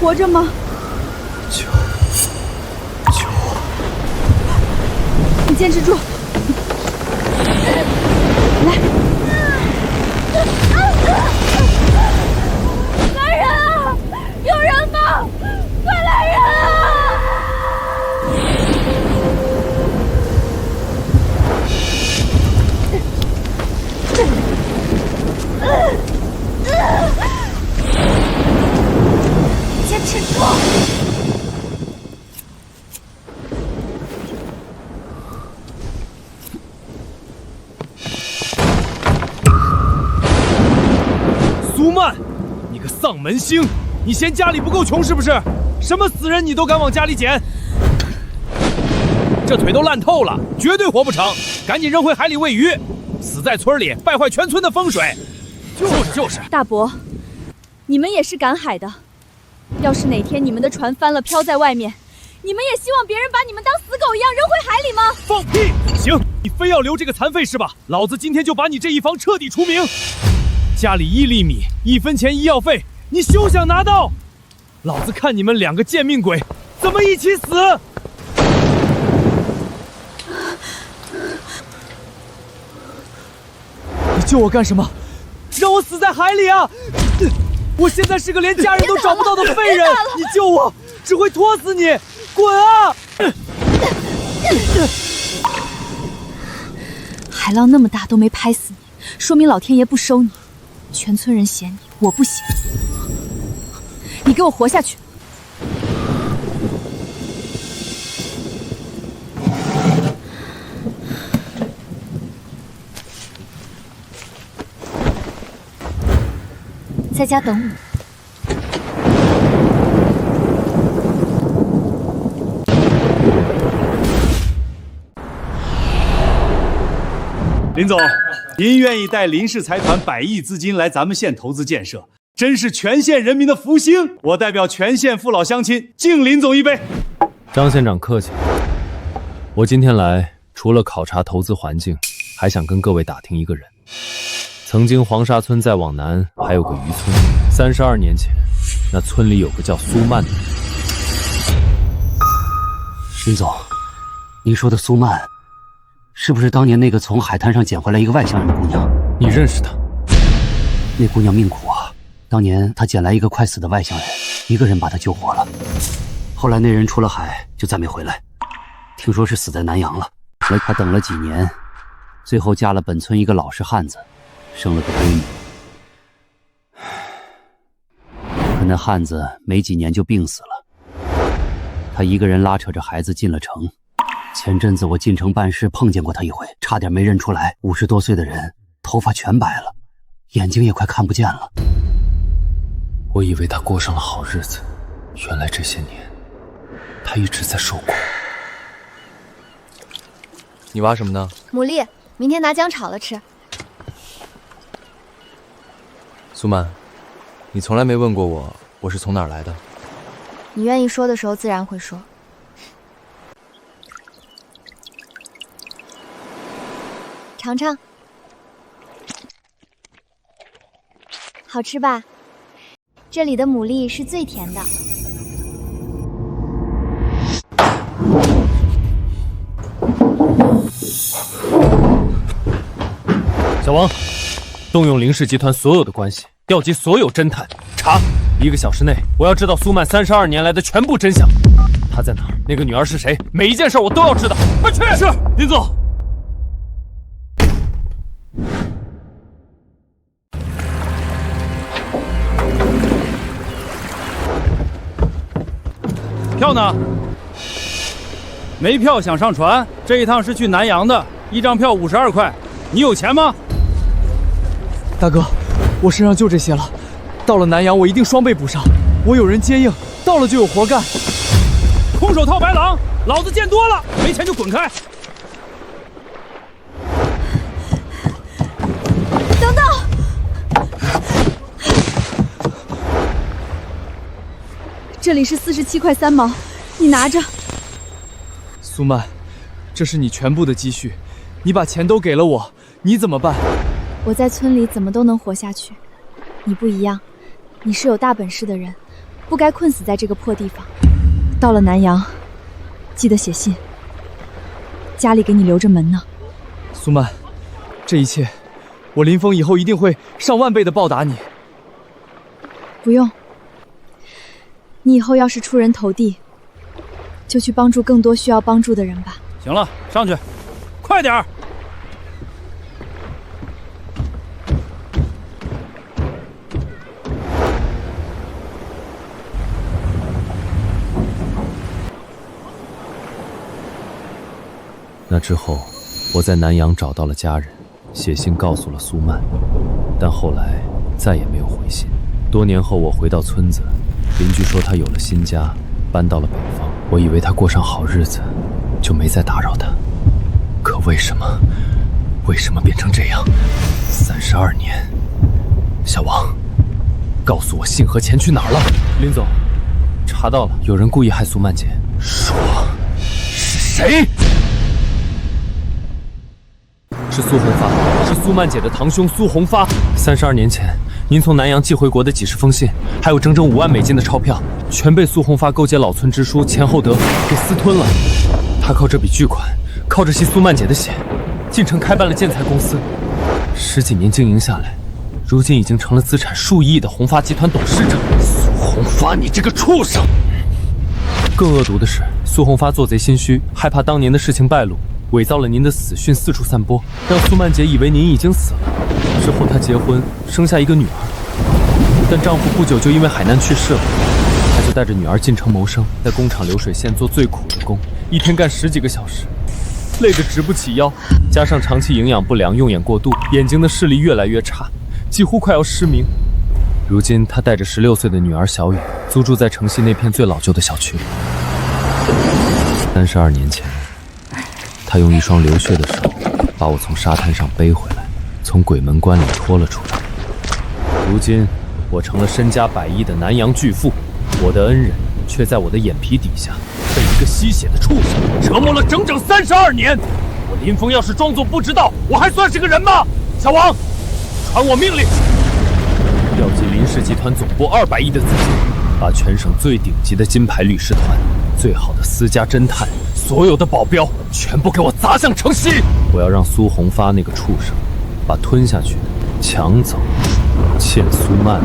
活着吗？救我！你坚持住，来！来人啊！有人吗？快来人啊！坚持住！苏曼，你个丧门星，你嫌家里不够穷是不是？什么死人你都敢往家里捡？这腿都烂透了，绝对活不成，赶紧扔回海里喂鱼，死在村里败坏全村的风水。就是。大伯，你们也是赶海的，要是哪天你们的船翻了漂在外面，你们也希望别人把你们当死狗一样扔回海里吗？放屁！行，你非要留这个残废是吧？老子今天就把你这一房彻底除名。家里1粒米，1分钱医药费，你休想拿到！老子看你们2个贱命鬼怎么一起死！你救我干什么？让我死在海里啊！我现在是个连家人都找不到的废人，你救我只会拖死你！滚啊！海浪那么大都没拍死你，说明老天爷不收你。全村人嫌你，我不嫌。你给我活下去！在家等我。林总，您愿意带林氏财团100亿资金来咱们县投资建设，真是全县人民的福星。我代表全县父老乡亲敬林总一杯。张县长客气了，我今天来除了考察投资环境，还想跟各位打听一个人。曾经黄沙村再往南还有个渔村，32年前，那村里有个叫苏曼的人。林总，您说的苏曼，是不是当年那个从海滩上捡回来一个外乡人的姑娘？你认识她？那姑娘命苦啊，当年她捡来一个快死的外乡人，一个人把她救活了。后来那人出了海就再没回来，听说是死在南洋了。她等了几年，最后嫁了本村一个老实汉子，生了个闺女。可那汉子没几年就病死了，她一个人拉扯着孩子进了城。前阵子我进城办事碰见过他一回，差点没认出来，50多岁的人，头发全白了，眼睛也快看不见了。我以为他过上了好日子，原来这些年他一直在受苦。你挖什么呢？牡蛎，明天拿姜炒了吃。苏曼，你从来没问过我是从哪儿来的。你愿意说的时候自然会说。尝尝，好吃吧？这里的牡蛎是最甜的。小王，动用林氏集团所有的关系，调集所有侦探，查！1个小时内，我要知道苏曼32年来的全部真相。他在哪儿？那个女儿是谁？每一件事我都要知道。快去！是，林总。票呢？没票想上船？这一趟是去南洋的，1张票52块。你有钱吗？大哥，我身上就这些了，到了南洋我一定双倍补上。我有人接应，到了就有活干。空手套白狼，老子见多了，没钱就滚开！等等！这里是47块3毛，你拿着。苏曼，这是你全部的积蓄，你把钱都给了我，你怎么办？我在村里怎么都能活下去，你不一样，你是有大本事的人，不该困死在这个破地方。到了南阳，记得写信，家里给你留着门呢。苏曼，这一切，我林峰以后一定会上万倍的报答你。不用，你以后要是出人头地，就去帮助更多需要帮助的人吧。行了，上去，快点儿！那之后，我在南阳找到了家人，写信告诉了苏曼，但后来再也没有回信。多年后，我回到村子，邻居说他有了新家，搬到了北方。我以为他过上好日子，就没再打扰他。可为什么变成这样？32年，小王，告诉我信和钱去哪儿了？林总，查到了，有人故意害苏曼姐。说，是谁？是苏红发，是苏曼姐的堂兄苏红发。32年前，您从南阳寄回国的几十封信，还有整整5万美金的钞票，全被苏红发勾结老村支书钱厚德给私吞了。他靠这笔巨款，靠着吸苏曼姐的血，进城开办了建材公司。10几年经营下来，如今已经成了资产数亿的红发集团董事长。苏红发，你这个畜生！更恶毒的是，苏红发做贼心虚，害怕当年的事情败露，伪造了您的死讯四处散播，让苏曼姐以为您已经死了。之后她结婚生下一个女儿，但丈夫不久就因为海难去世了，她就带着女儿进城谋生，在工厂流水线做最苦的工，一天干10几个小时，累得直不起腰，加上长期营养不良、用眼过度，眼睛的视力越来越差，几乎快要失明。如今她带着16岁的女儿小雨，租住在城西那片最老旧的小区里。32年前，他用一双流血的手把我从沙滩上背回来，从鬼门关里拖了出来。如今我成了身家100亿的南洋巨富，我的恩人却在我的眼皮底下被一个吸血的畜生折磨了整整32年。我林峰要是装作不知道，我还算是个人吗？小王，传我命令，调集林氏集团总部200亿的资金，把全省最顶级的金牌律师团、最好的私家侦探、所有的保镖全部给我砸向城西！我要让苏红发那个畜生把吞下去的、抢走、欠苏曼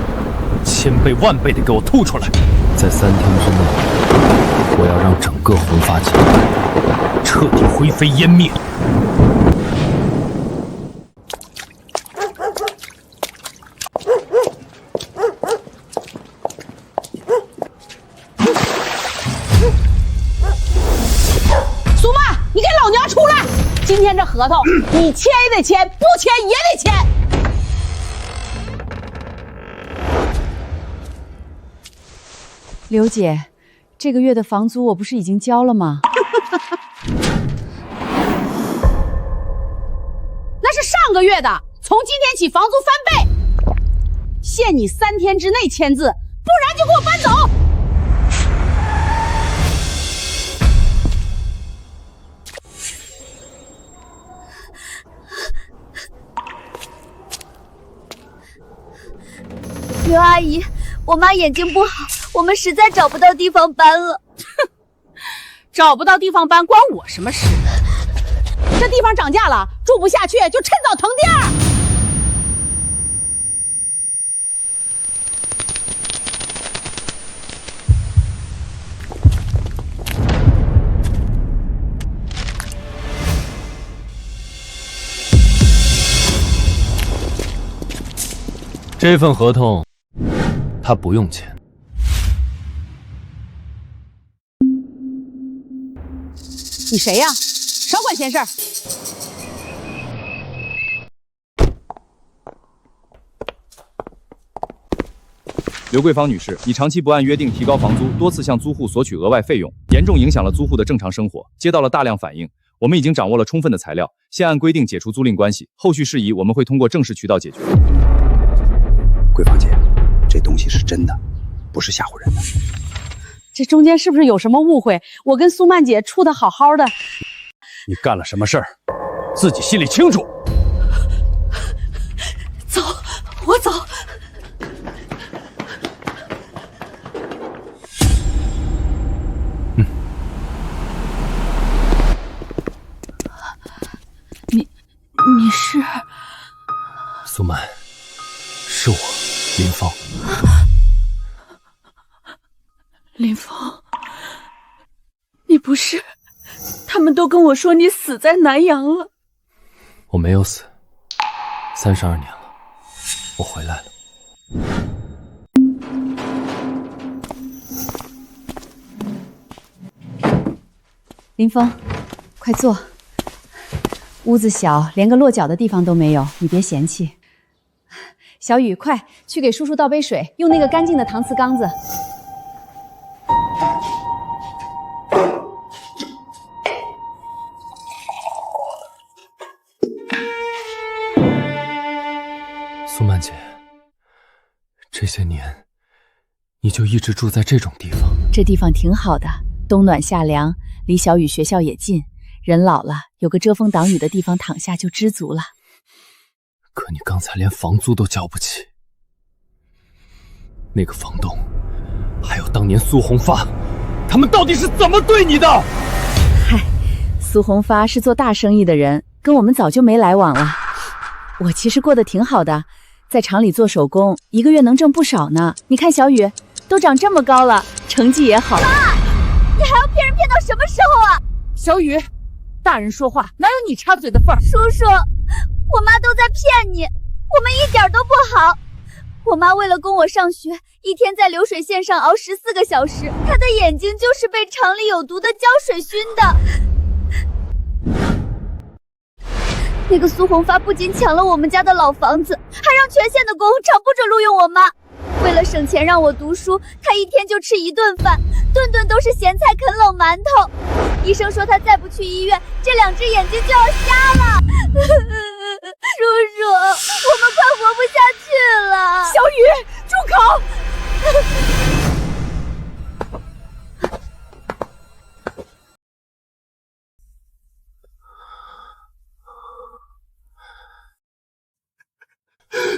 1000倍万倍的给我吐出来！在3天之内，我要让整个红发集团彻底灰飞烟灭！今天这合同，你签也得签，不签也得签。刘姐，这个月的房租我不是已经交了吗？那是上个月的，从今天起房租翻倍，限你3天之内签字，不然就给我搬走。刘阿姨，我妈眼睛不好，我们实在找不到地方搬了。哼，找不到地方搬关我什么事？这地方涨价了，住不下去就趁早腾地儿。这份合同他不用签。你谁呀？少管闲事儿！刘桂芳女士，你长期不按约定提高房租，多次向租户索取额外费用，严重影响了租户的正常生活。接到了大量反映，我们已经掌握了充分的材料，现按规定解除租赁关系。后续事宜我们会通过正式渠道解决。桂芳姐，这东西是真的，不是吓唬人的。这中间是不是有什么误会？我跟苏曼姐处得好好的，你干了什么事儿，自己心里清楚。走，我走。不是，他们都跟我说你死在南阳了。我没有死，32年了，我回来了。林峰，快坐。屋子小，连个落脚的地方都没有，你别嫌弃。小雨，快去给叔叔倒杯水，用那个干净的搪瓷缸子。苏曼姐，这些年你就一直住在这种地方？这地方挺好的，冬暖夏凉，离小雨学校也近，人老了有个遮风挡雨的地方躺下就知足了。可你刚才连房租都交不起，那个房东，还有当年苏红发，他们到底是怎么对你的？嗨，苏红发是做大生意的人，跟我们早就没来往了。我其实过得挺好的，在厂里做手工，一个月能挣不少呢。你看小雨都长这么高了，成绩也好。妈，你还要骗人骗到什么时候啊？小雨，大人说话哪有你插嘴的份儿？叔叔，我妈都在骗你，我们一点都不好。我妈为了供我上学，一天在流水线上熬14个小时，她的眼睛就是被厂里有毒的胶水熏的。那个苏红发不仅抢了我们家的老房子，还让全县的工厂不准录用我妈。为了省钱让我读书，她一天就吃1顿饭，顿顿都是咸菜啃冷馒头。医生说她再不去医院，这2只眼睛就要瞎了。叔叔，我们快活不下去了。小雨，住口！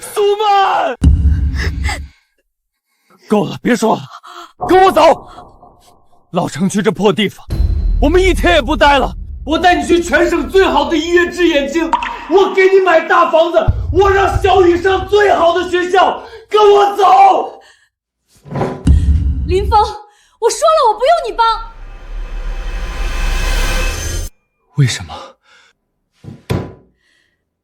苏曼，够了，别说了，跟我走。老城区这破地方，我们一天也不待了。我带你去全省最好的医院治眼睛，我给你买大房子，我让小雨上最好的学校，跟我走。林峰，我说了，我不用你帮。为什么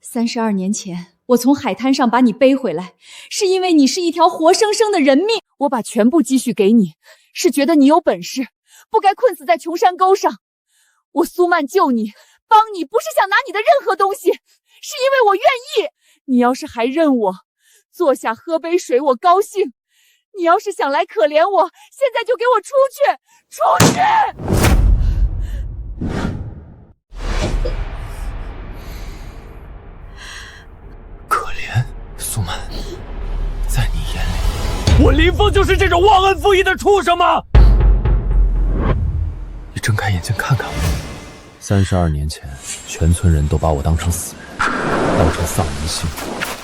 ？32年前，我从海滩上把你背回来，是因为你是一条活生生的人命。我把全部积蓄给你，是觉得你有本事，不该困死在穷山沟上。我苏曼救你，帮你，不是想拿你的任何东西，是因为我愿意。你要是还认我，坐下喝杯水，我高兴。你要是想来可怜我，现在就给我出去，出去！可怜，苏曼，在你眼里，我林峰就是这种忘恩负义的畜生吗？你睁开眼睛看看我。32年前，全村人都把我当成死人，当成丧民星，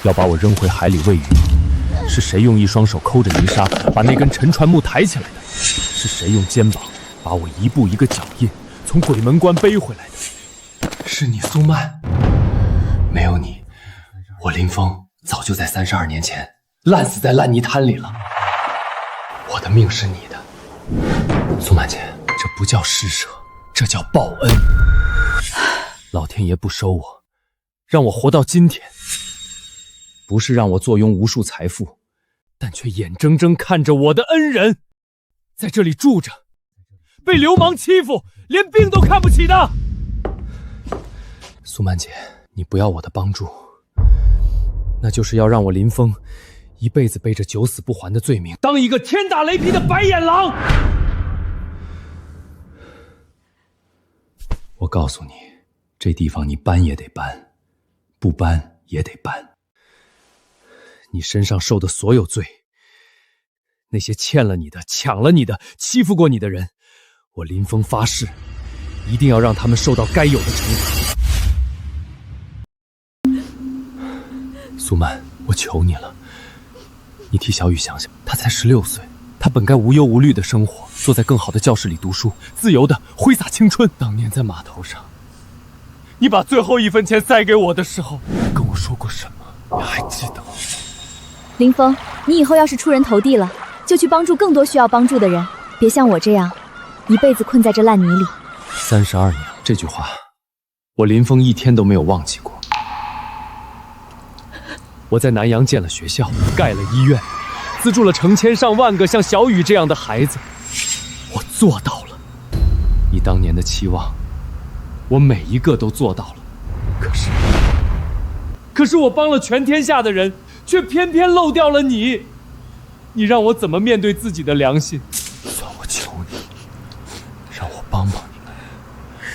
要把我扔回海里喂鱼。是谁用一双手抠着泥沙，把那根沉船木抬起来的？是谁用肩膀把我一步一个脚印从鬼门关背回来的？是你，苏曼。没有你，我林峰早就在32年前烂死在烂泥滩里了。我的命是你的，苏曼姐，这不叫施舍，这叫报恩。老天爷不收我，让我活到今天，不是让我坐拥无数财富，但却眼睁睁看着我的恩人在这里住着，被流氓欺负，连病都看不起的。苏曼姐，你不要我的帮助，那就是要让我林峰一辈子背着九死不还的罪名，当一个天打雷劈的白眼狼。我告诉你，这地方你搬也得搬，不搬也得搬。你身上受的所有罪，那些欠了你的、抢了你的、欺负过你的人，我林峰发誓，一定要让他们受到该有的惩罚。苏曼，我求你了，你替小雨想想，她才16岁，她本该无忧无虑的生活，坐在更好的教室里读书，自由的挥洒青春。当年在码头上，你把最后1分钱塞给我的时候，跟我说过什么？你还记得吗？林峰，你以后要是出人头地了，就去帮助更多需要帮助的人，别像我这样，一辈子困在这烂泥里。32年，这句话，我林峰一天都没有忘记过。我在南阳建了学校，盖了医院，资助了成千上万个像小雨这样的孩子，我做到了。你当年的期望，我每一个都做到了。可是我帮了全天下的人，却偏偏漏掉了你。你让我怎么面对自己的良心？算我求你，让我帮帮你们，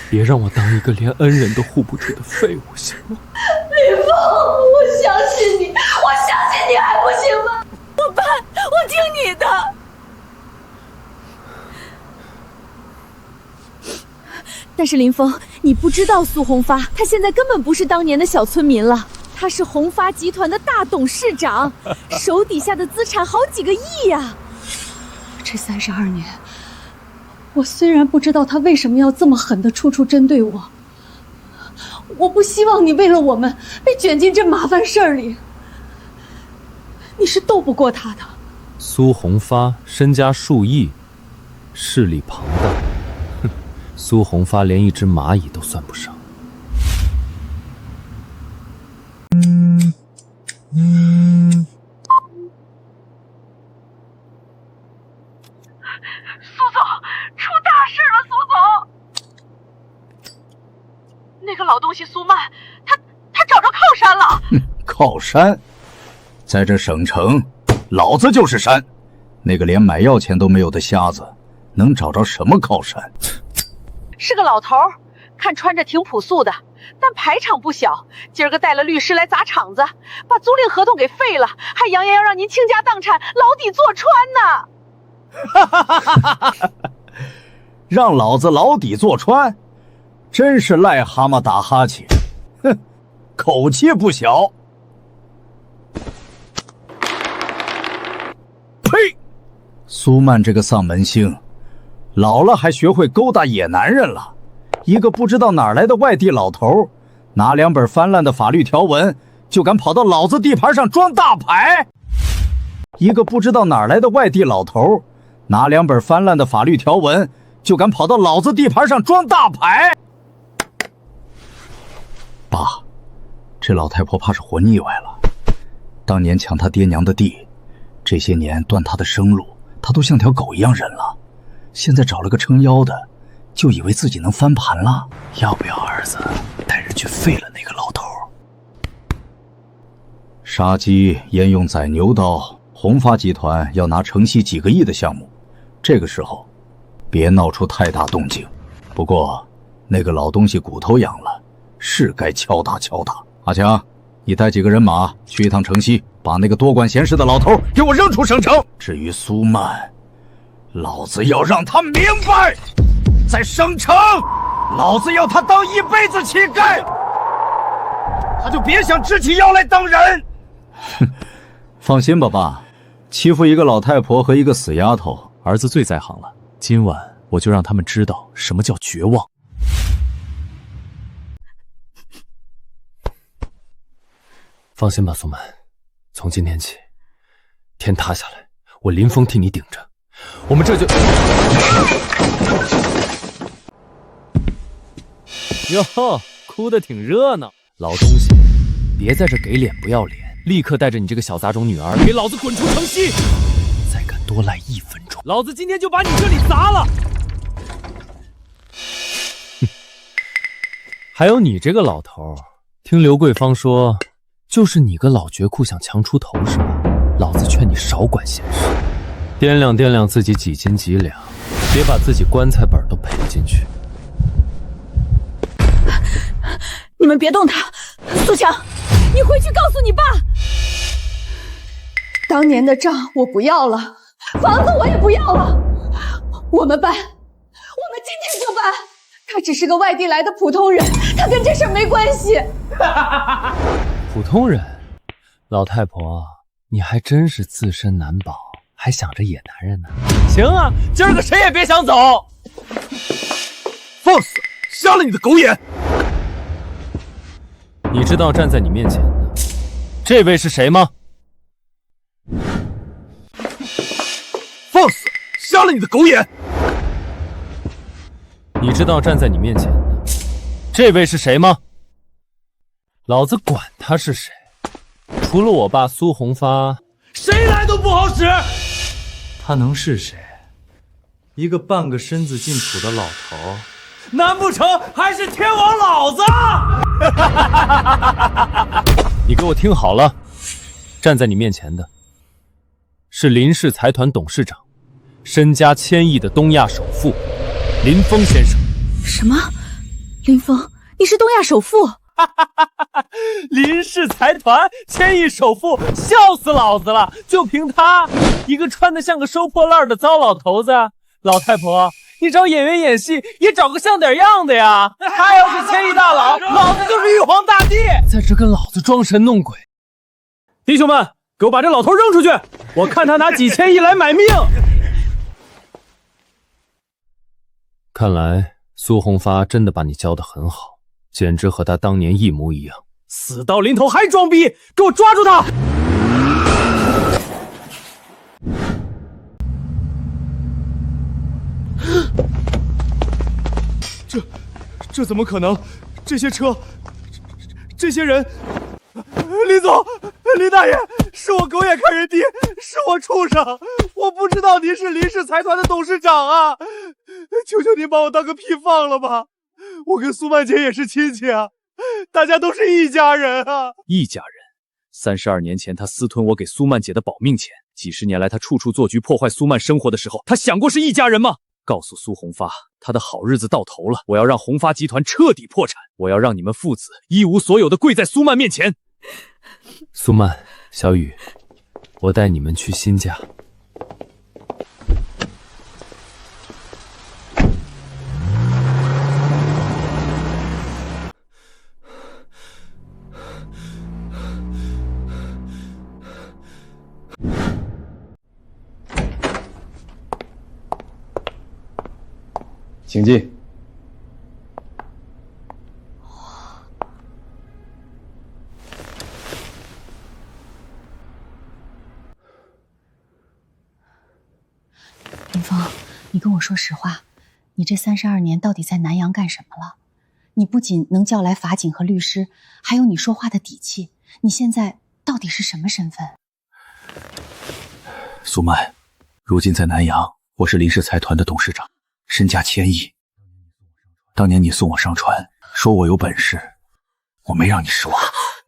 别让我当一个连恩人都护不住的废物，行吗？林峰，我相信你，我相信你还不行吗？我办，我听你的。但是林峰，你不知道苏红发，他现在根本不是当年的小村民了，他是红发集团的大董事长，手底下的资产好几个亿呀。这32年，我虽然不知道他为什么要这么狠的处处针对我，我不希望你为了我们被卷进这麻烦事儿里。你是斗不过他的。苏红发身家数亿，势力庞大。哼，苏红发连一只蚂蚁都算不上。苏总，出大事了！苏总，那个老东西苏曼，他找着靠山了。靠山，在这省城，老子就是山。那个连买药钱都没有的瞎子，能找着什么靠山？是个老头，看穿着挺朴素的，但排场不小。今儿个带了律师来砸场子，把租赁合同给废了，还扬言要让您倾家荡产，牢底坐穿呢。让老子牢底坐穿，真是癞蛤蟆打哈欠，哼，口气不小。呸！苏曼这个丧门星，老了还学会勾搭野男人了。一个不知道哪来的外地老头，拿2本翻烂的法律条文就敢跑到老子地盘上装大牌。一个不知道哪来的外地老头，拿2本翻烂的法律条文就敢跑到老子地盘上装大牌。爸，这老太婆怕是活腻歪了。当年抢她爹娘的地，这些年断她的生路，她都像条狗一样忍了。现在找了个撑腰的，就以为自己能翻盘了。要不要儿子带人去废了那个老头？杀鸡焉用宰牛刀？红发集团要拿城西几个亿的项目，这个时候别闹出太大动静。不过那个老东西骨头痒了，是该敲打敲打。阿强，你带几个人马去一趟城西，把那个多管闲事的老头给我扔出省城。至于苏曼，老子要让他明白，在省城，老子要他当一辈子乞丐，他就别想支起腰来当人。哼，放心吧，爸，欺负一个老太婆和一个死丫头，儿子最在行了。今晚我就让他们知道什么叫绝望。放心吧，苏曼，从今天起，天塌下来，我林峰替你顶着。我们这就……哟呵，哭得挺热闹。老东西，别在这给脸不要脸，立刻带着你这个小杂种女儿给老子滚出城西！再敢多赖1分钟，老子今天就把你这里砸了！还有你这个老头，听刘桂芳说，就是你个老绝库想强出头是吧？老子劝你少管闲事，掂量掂量自己几斤几两，别把自己棺材本都赔进去。你们别动他，苏强，你回去告诉你爸，当年的账我不要了，房子我也不要了，我们搬，我们今天就搬。他只是个外地来的普通人，他跟这事儿没关系。普通人，老太婆，你还真是自身难保，还想着野男人呢。行啊，今儿个谁也别想走。放肆！瞎了你的狗眼！你知道站在你面前的这位是谁吗？放肆！瞎了你的狗眼！你知道站在你面前的这位是谁吗？老子管他是谁，除了我爸苏红发，谁来都不好使。他能是谁？一个半个身子进土的老头，难不成还是天王老子？你给我听好了，站在你面前的是林氏财团董事长，身家1000亿的东亚首富林峰先生。什么？林峰，你是东亚首富？林氏财团1000亿首富，笑死老子了！就凭他一个穿得像个收破烂的糟老头子，老太婆，你找演员演戏也找个像点样的呀！他要是1000亿大佬，老子就是玉皇大帝，在这跟老子装神弄鬼。弟兄们，给我把这老头扔出去，我看他拿几千亿来买命。看来苏红发真的把你教得很好，简直和他当年一模一样。死到临头还装逼，给我抓住他！这怎么可能？这些车，这些人，林总，林大爷，是我狗眼看人低，是我畜生，我不知道您是林氏财团的董事长啊！求求您把我当个屁放了吧！我跟苏曼姐也是亲戚啊，大家都是一家人啊！一家人。32年前，他私吞我给苏曼姐的保命钱，几十年来他处处做局破坏苏曼生活的时候，他想过是一家人吗？告诉苏红发，他的好日子到头了，我要让红发集团彻底破产，我要让你们父子一无所有的跪在苏曼面前。苏曼、小雨，我带你们去新家。请进。林峰，你跟我说实话，你这32年到底在南阳干什么了？你不仅能叫来法警和律师，还有你说话的底气，你现在到底是什么身份？苏曼，如今在南阳，我是林氏财团的董事长，身价1000亿。当年你送我上船，说我有本事，我没让你失望。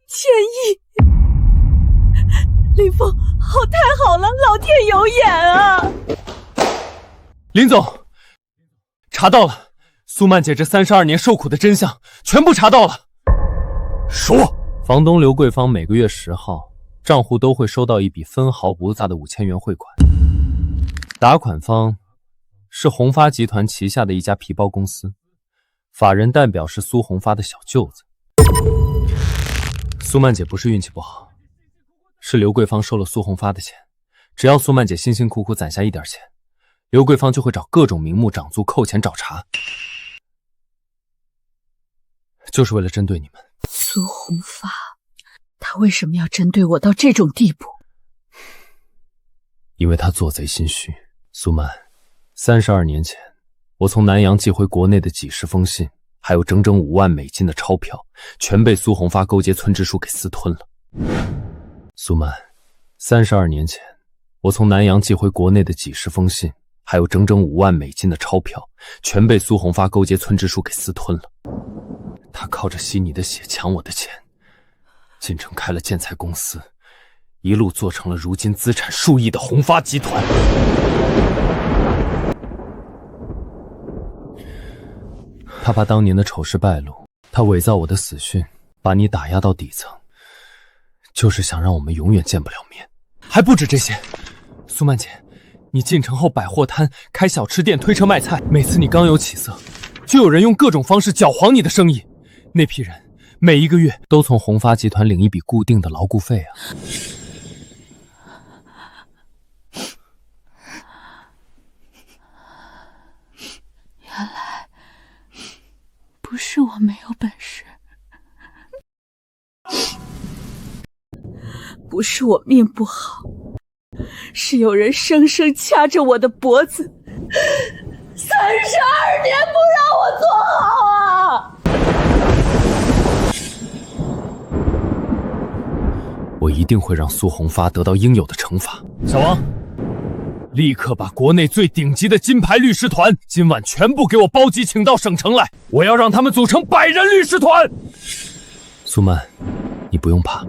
1000亿！林峰，太好了，老天有眼啊！林总，查到了，苏曼姐这32年受苦的真相全部查到了。说，房东刘桂芳每个月10号账户都会收到一笔分毫不杂的5000元汇款，打款方是红发集团旗下的一家皮包公司，法人代表是苏红发的小舅子。苏曼姐不是运气不好，是刘桂芳收了苏红发的钱，只要苏曼姐辛辛苦苦攒下一点钱，刘桂芳就会找各种名目涨租、扣钱、找茬，就是为了针对你们。苏红发，他为什么要针对我到这种地步？因为他做贼心虚。苏曼，32年前，我从南阳寄回国内的几十封信，还有整整5万美金的钞票，全被苏红发勾结村支书给私吞了。苏曼，32年前，我从南阳寄回国内的几十封信，还有整整5万美金的钞票，全被苏红发勾结村支书给私吞了。他靠着吸你的血抢我的钱，进城开了建材公司，一路做成了如今资产数亿的红发集团。他怕当年的丑事败露，他伪造我的死讯，把你打压到底层，就是想让我们永远见不了面。还不止这些，苏曼姐，你进城后摆货摊、开小吃店、推车卖菜，每次你刚有起色，就有人用各种方式搅黄你的生意。那批人每一个月都从红发集团领一笔固定的牢固费啊。原来不是我没有本事，不是我命不好，是有人生生掐着我的脖子，32年不让我一定会让苏红发得到应有的惩罚。小王，立刻把国内最顶级的金牌律师团今晚全部给我包机请到省城来，我要让他们组成100人律师团。苏曼，你不用怕，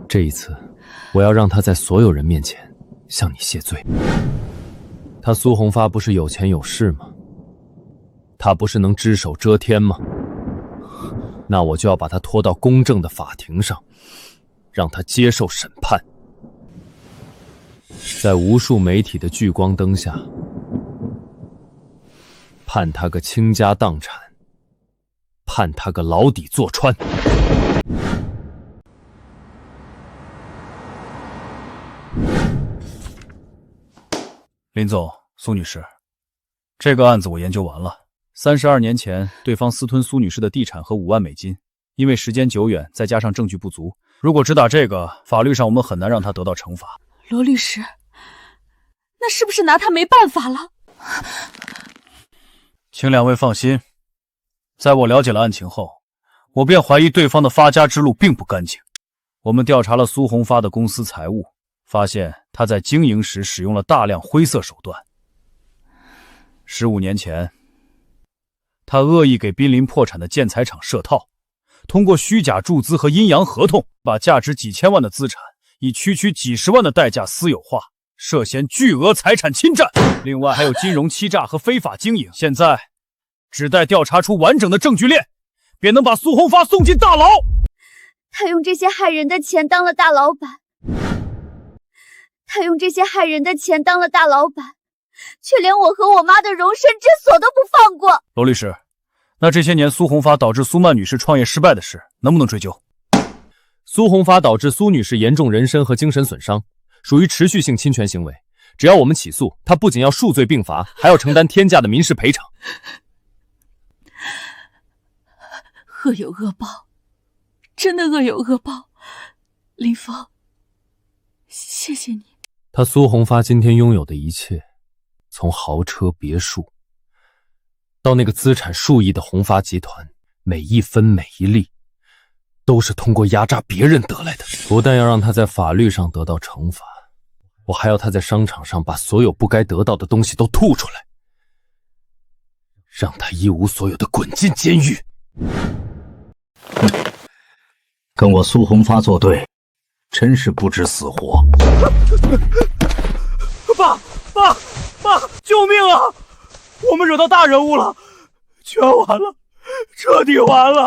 这一次我要让他在所有人面前向你谢罪。他苏红发不是有钱有势吗？他不是能只手遮天吗？那我就要把他拖到公正的法庭上，让他接受审判。在无数媒体的聚光灯下，判他个倾家荡产，判他个牢底坐穿。林总，苏女士，这个案子我研究完了。32年前，对方私吞苏女士的地产和5万美金，因为时间久远，再加上证据不足，如果只打这个，法律上我们很难让他得到惩罚。罗律师，那是不是拿他没办法了？请两位放心，在我了解了案情后，我便怀疑对方的发家之路并不干净。我们调查了苏红发的公司财务，发现他在经营时使用了大量灰色手段。15年前，他恶意给濒临破产的建材厂设套，通过虚假注资和阴阳合同，把价值几千万的资产以区区几十万的代价私有化，涉嫌巨额财产侵占。另外还有金融欺诈和非法经营。现在只待调查出完整的证据链，便能把苏红发送进大牢。他用这些害人的钱当了大老板，却连我和我妈的容身之所都不放过。罗律师，那这些年苏红发导致苏曼女士创业失败的事，能不能追究？苏红发导致苏女士严重人身和精神损伤，属于持续性侵权行为。只要我们起诉，她不仅要数罪并罚，还要承担天价的民事赔偿。恶有恶报，真的恶有恶报。林峰，谢谢你。他苏红发今天拥有的一切，从豪车别墅到那个资产数亿的红发集团，每一分每一粒都是通过压榨别人得来的。不但要让他在法律上得到惩罚，我还要他在商场上把所有不该得到的东西都吐出来，让他一无所有的滚进监狱。跟我苏红发作对，真是不知死活。爸，救命啊！我们惹到大人物了，全完了，彻底完了！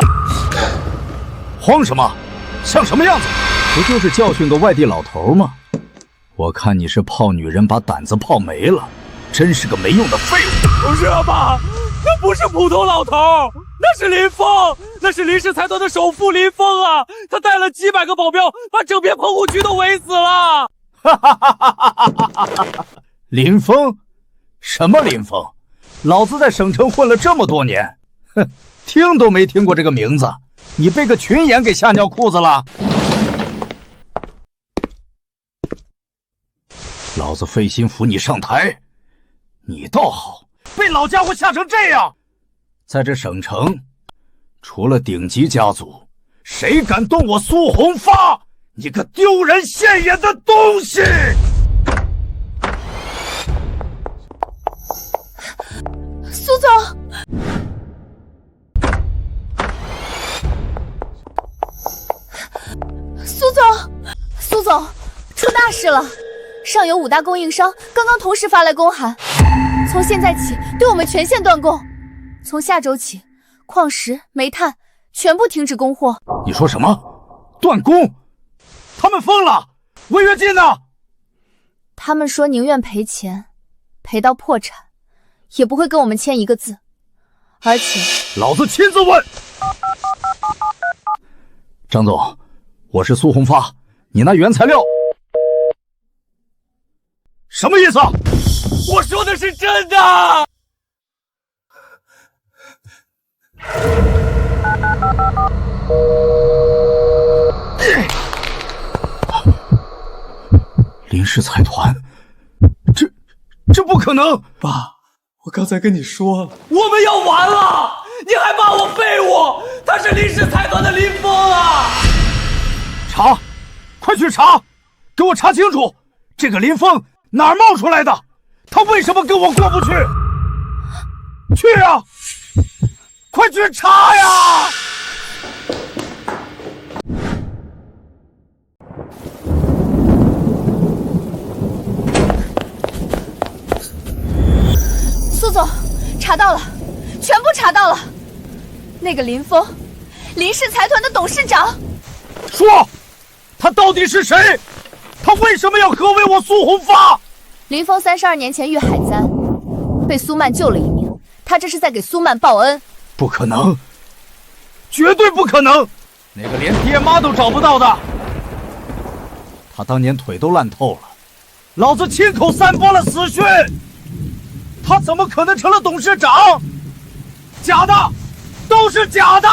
慌什么？像什么样子？不就是教训个外地老头吗？我看你是泡女人把胆子泡没了，真是个没用的废物！不是啊，爸，那不是普通老头，那是林峰，那是林氏财团的首富林峰啊！他带了几百个保镖，把整片棚户区都围死了！林峰？什么林峰？老子在省城混了这么多年，哼，听都没听过这个名字。你被个群演给吓尿裤子了？老子费心扶你上台，你倒好，被老家伙吓成这样。在这省城，除了顶级家族，谁敢动我苏红发？你个丢人现眼的东西！苏总，苏总，出大事了！上游5大供应商刚刚同时发来公函，从现在起对我们全线断供，从下周起，矿石、煤炭全部停止供货。你说什么？断供？他们疯了！违约金呢？他们说宁愿赔钱，赔到破产，也不会跟我们签一个字。而且，老子亲自问。张总，我是苏红发，你那原材料什么意思？我说的是真的。林氏财团，这不可能！爸，我刚才跟你说了，我们要完了，你还骂我废物？他是林氏财团的林峰啊！查，快快去查，给我查清楚，这个林峰哪儿冒出来的？他为什么跟我过不去？去啊！快去查呀！苏总，查到了，全部查到了。那个林峰，林氏财团的董事长。说，他到底是谁？他为什么要合围我苏红发？林峰32年前遇海灾，被苏曼救了一命，他这是在给苏曼报恩。不可能，绝对不可能！那个连爹妈都找不到的，他当年腿都烂透了，老子亲口散播了死讯，他怎么可能成了董事长？假的，都是假的！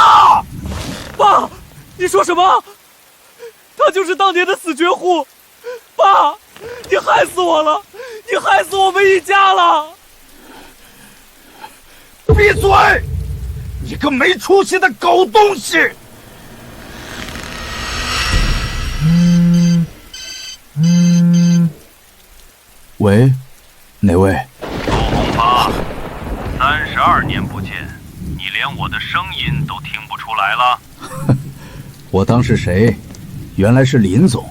爸，你说什么？他就是当年的死绝户！爸，你害死我了！你害死我们一家了！闭嘴！你个没出息的狗东西！喂，哪位？苏红发，32年不见，你连我的声音都听不出来了？我当是谁？原来是林总，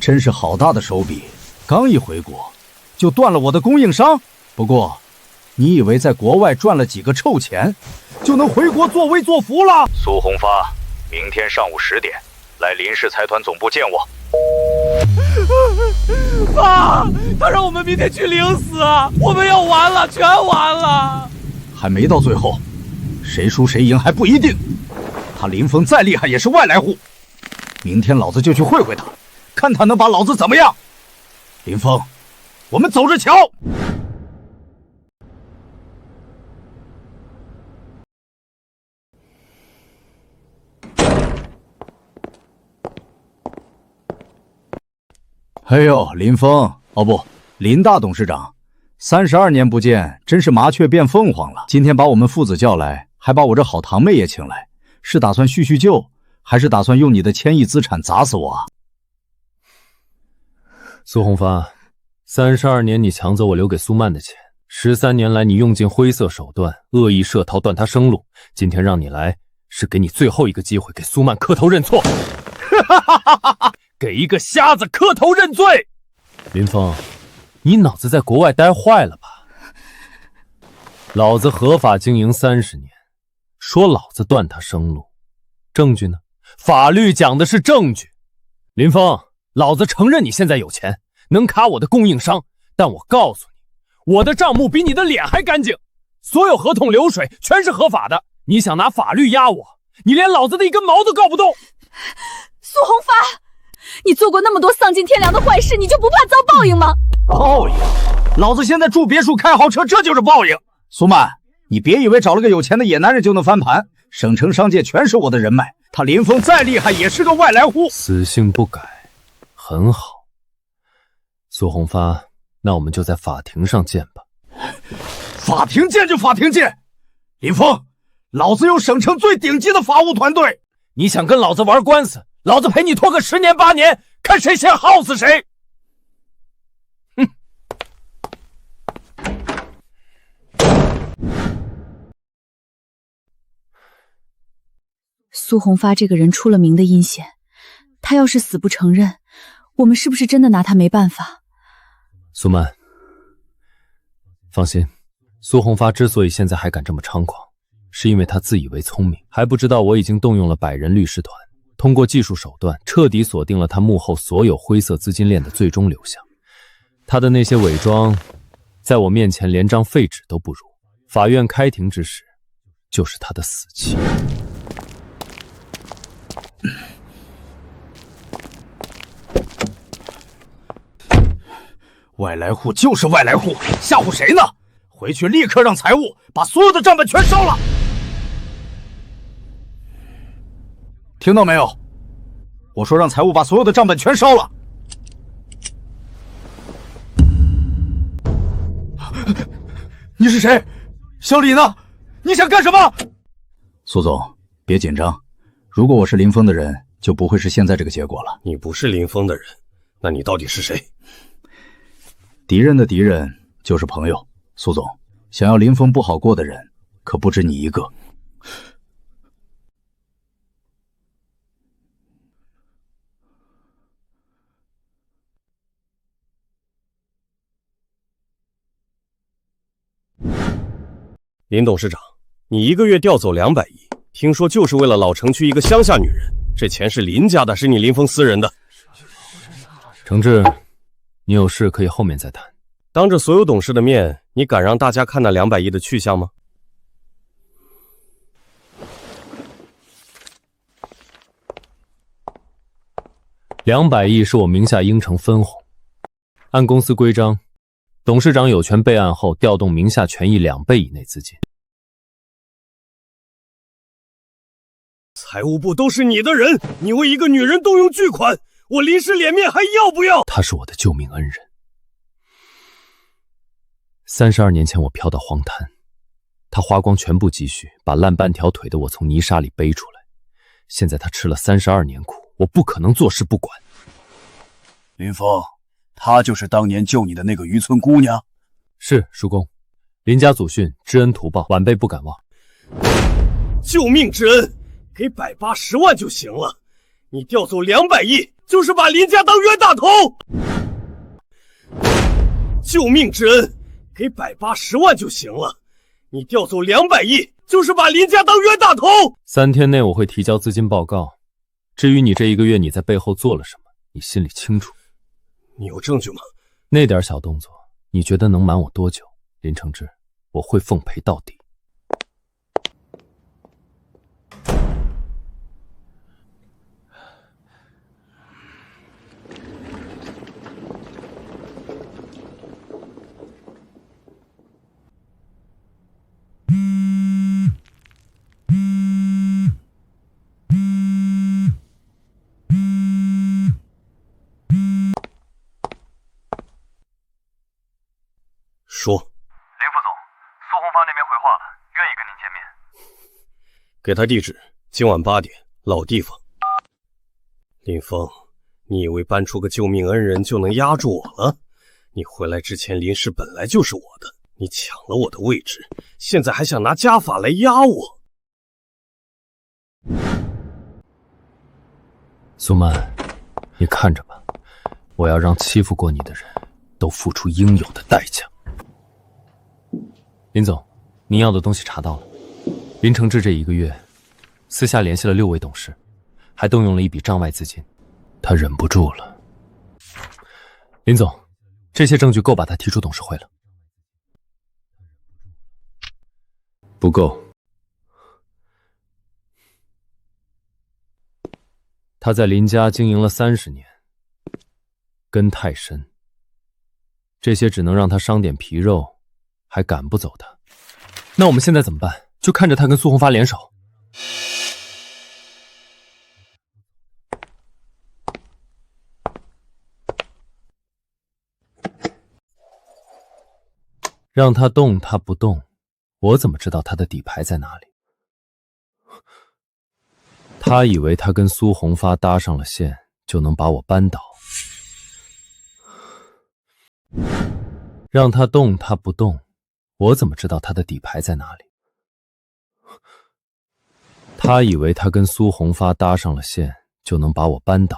真是好大的手笔！刚一回国，就断了我的供应商。不过，你以为在国外赚了几个臭钱，就能回国作威作福了？苏红发，明天上午10点来林氏财团总部见我。爸，他让我们明天去领死，我们要完了，全完了。还没到最后，谁输谁赢还不一定。他林峰再厉害也是外来户，明天老子就去会会他，看他能把老子怎么样。林峰，我们走着瞧。哎呦，林峰，哦不，林大董事长，32年不见，真是麻雀变凤凰了。今天把我们父子叫来，还把我这好堂妹也请来，是打算叙叙旧，还是打算用你的1000亿资产砸死我啊？苏红发，32年你抢走我留给苏曼的钱，13年来你用尽灰色手段，恶意设逃断他生路。今天让你来，是给你最后一个机会，给苏曼磕头认错。给一个瞎子磕头认罪。林峰，你脑子在国外待坏了吧？老子合法经营30年，说老子断他生路，证据呢？法律讲的是证据。林峰，老子承认你现在有钱，能卡我的供应商，但我告诉你，我的账目比你的脸还干净，所有合同流水全是合法的。你想拿法律压我，你连老子的一根毛都告不动。苏红发，你做过那么多丧尽天良的坏事，你就不怕遭报应吗？报应？老子现在住别墅开豪车，这就是报应。苏曼，你别以为找了个有钱的野男人就能翻盘，省城商界全是我的人脉，他林峰再厉害也是个外来户。死性不改，很好。苏红发，那我们就在法庭上见吧。法庭见就法庭见。林峰，老子有省城最顶级的法务团队。你想跟老子玩官司，老子陪你拖个10年8年，看谁先耗死谁。哼！苏红发这个人出了名的阴险，他要是死不承认，我们是不是真的拿他没办法？苏曼，放心，苏红发之所以现在还敢这么猖狂，是因为他自以为聪明，还不知道我已经动用了100人律师团，通过技术手段彻底锁定了他幕后所有灰色资金链的最终流向。他的那些伪装，在我面前连张废纸都不如。法院开庭之时，就是他的死期。外来户就是外来户，吓唬谁呢？回去立刻让财务把所有的账本全烧了。听到没有？我说让财务把所有的账本全烧了。你是谁？小李呢？你想干什么？苏总，别紧张。如果我是林峰的人，就不会是现在这个结果了。你不是林峰的人，那你到底是谁？敌人的敌人就是朋友。苏总，想要林峰不好过的人，可不止你一个。林董事长，你1个月调走200亿，听说就是为了老城区一个乡下女人，这钱是林家的，是你林峰私人的。程志，你有事可以后面再谈。当着所有董事的面，你敢让大家看那200亿的去向吗？200亿是我名下应城分红，按公司规章，董事长有权备案后调动名下权益2倍以内资金。财务部都是你的人，你为一个女人动用巨款，我林氏脸面还要不要？他是我的救命恩人。32年前我飘到荒滩，他花光全部积蓄，把烂半条腿的我从泥沙里背出来。现在他吃了32年苦，我不可能坐视不管。林峰，她就是当年救你的那个渔村姑娘。是，叔公。林家祖训，知恩图报，晚辈不敢忘。救命之恩，给180万就行了。你调走200亿，就是把林家当冤大头。救命之恩，给180万就行了。你调走200亿，就是把林家当冤大头。3天内我会提交资金报告。至于你这1个月你在背后做了什么，你心里清楚。你有证据吗？那点小动作，你觉得能瞒我多久？林承志，我会奉陪到底。说，林副总，苏红发那边回话了，愿意跟您见面。给他地址，今晚8点，老地方。林峰，你以为搬出个救命恩人就能压住我了？你回来之前，林氏本来就是我的，你抢了我的位置，现在还想拿家法来压我。苏曼，你看着吧，我要让欺负过你的人都付出应有的代价。林总，您要的东西查到了。林承志这1个月，私下联系了6位董事，还动用了一笔账外资金，他忍不住了。林总，这些证据够把他提出董事会了。不够。他在林家经营了30年，根太深，这些只能让他伤点皮肉，还赶不走他。那我们现在怎么办？就看着他跟苏红发联手。让他动他不动，我怎么知道他的底牌在哪里？他以为他跟苏红发搭上了线，就能把我扳倒。让他动他不动，我怎么知道他的底牌在哪里？他以为他跟苏红发搭上了线，就能把我扳倒。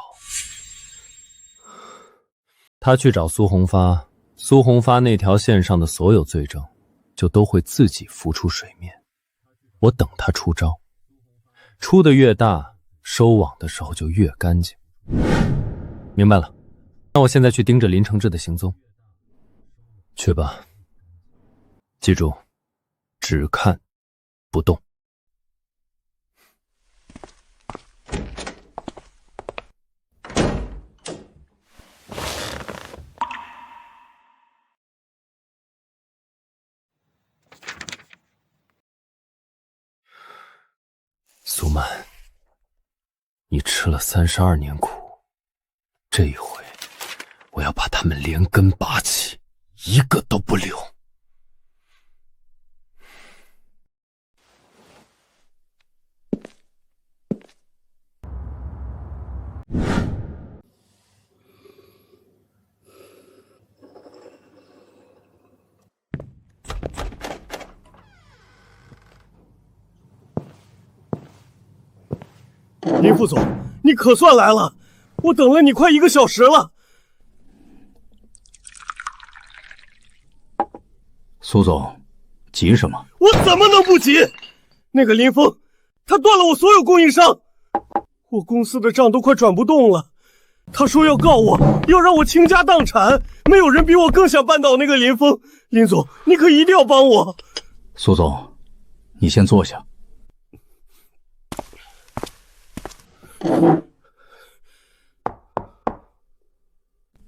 他去找苏红发，苏红发那条线上的所有罪证，就都会自己浮出水面。我等他出招，出的越大，收网的时候就越干净。明白了，那我现在去盯着林承志的行踪。去吧，记住，只看不动。苏曼，你吃了32年苦，这一回我要把他们连根拔起，一个都不留。林副总，你可算来了，我等了你快1个小时了。苏总，急什么？我怎么能不急？那个林峰，他断了我所有供应商，我公司的账都快转不动了。他说要告我，要让我倾家荡产。没有人比我更想扳倒那个林峰。林总，你可一定要帮我。苏总，你先坐下。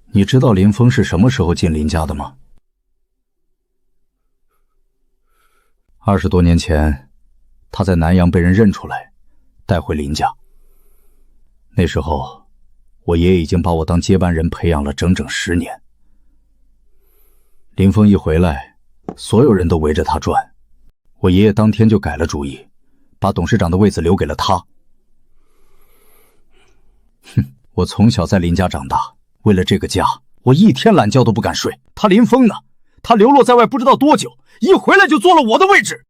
你知道林峰是什么时候进林家的吗？20多年前，他在南阳被人认出来，带回林家。那时候，我爷爷已经把我当接班人培养了整整10年。林峰一回来，所有人都围着他转，我爷爷当天就改了主意，把董事长的位子留给了他。我从小在林家长大，为了这个家，我一天懒觉都不敢睡。他林峰呢？他流落在外不知道多久，一回来就坐了我的位置。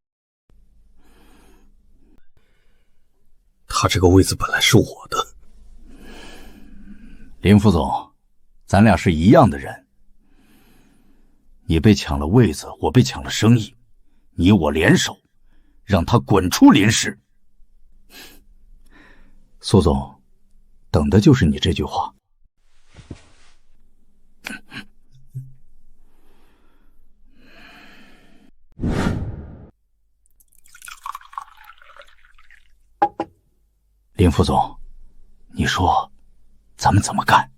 他这个位子本来是我的。林副总，咱俩是一样的人。你被抢了位子，我被抢了生意，你我联手，让他滚出林氏。苏总，等的就是你这句话。林副总，你说咱们怎么干？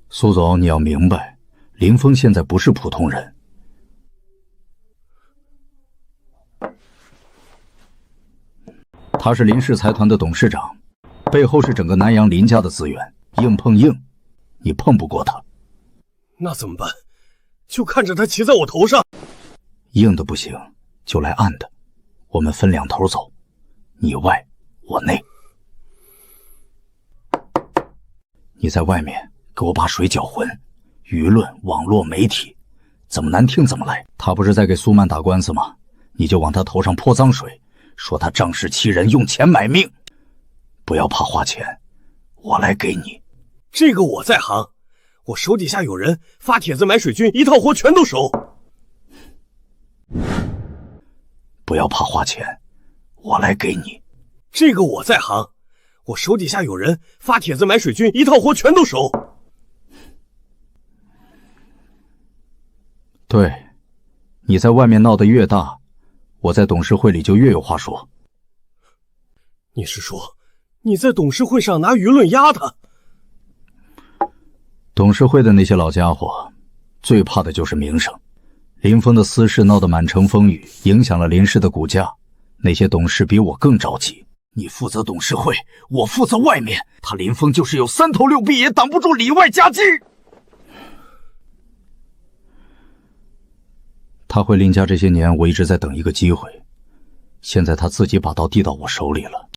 苏总，你要明白，林峰现在不是普通人。他是林氏财团的董事长，背后是整个南阳林家的资源，硬碰硬，你碰不过他。那怎么办？就看着他骑在我头上。硬的不行，就来暗的，我们分2头走，你外我内。你在外面给我把水搅浑，舆论、网络、媒体，怎么难听怎么来。他不是在给苏曼打官司吗？你就往他头上泼脏水，说他仗势欺人，用钱买命。不要怕花钱，我来给你。这个我在行，我手底下有人发帖子买水军，一套活全都熟。不要怕花钱，我来给你。这个我在行，我手底下有人发帖子买水军，一套活全都熟。对，你在外面闹得越大，我在董事会里就越有话说。你是说你在董事会上拿舆论压他？董事会的那些老家伙最怕的就是名声。林峰的私事闹得满城风雨，影响了林氏的股价，那些董事比我更着急。你负责董事会，我负责外面，他林峰就是有3头6臂也挡不住里外夹击。他回林家这些年，我一直在等一个机会，现在他自己把刀递到我手里了。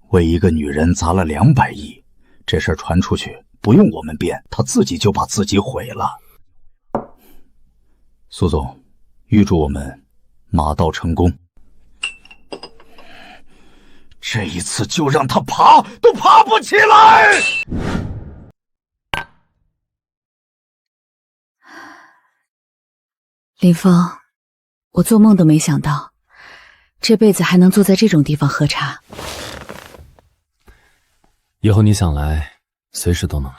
为一个女人砸了200亿，这事儿传出去，不用我们编，他自己就把自己毁了。苏总，预祝我们马到成功。这一次就让他爬都爬不起来。林峰，我做梦都没想到，这辈子还能坐在这种地方喝茶。以后你想来，随时都能来。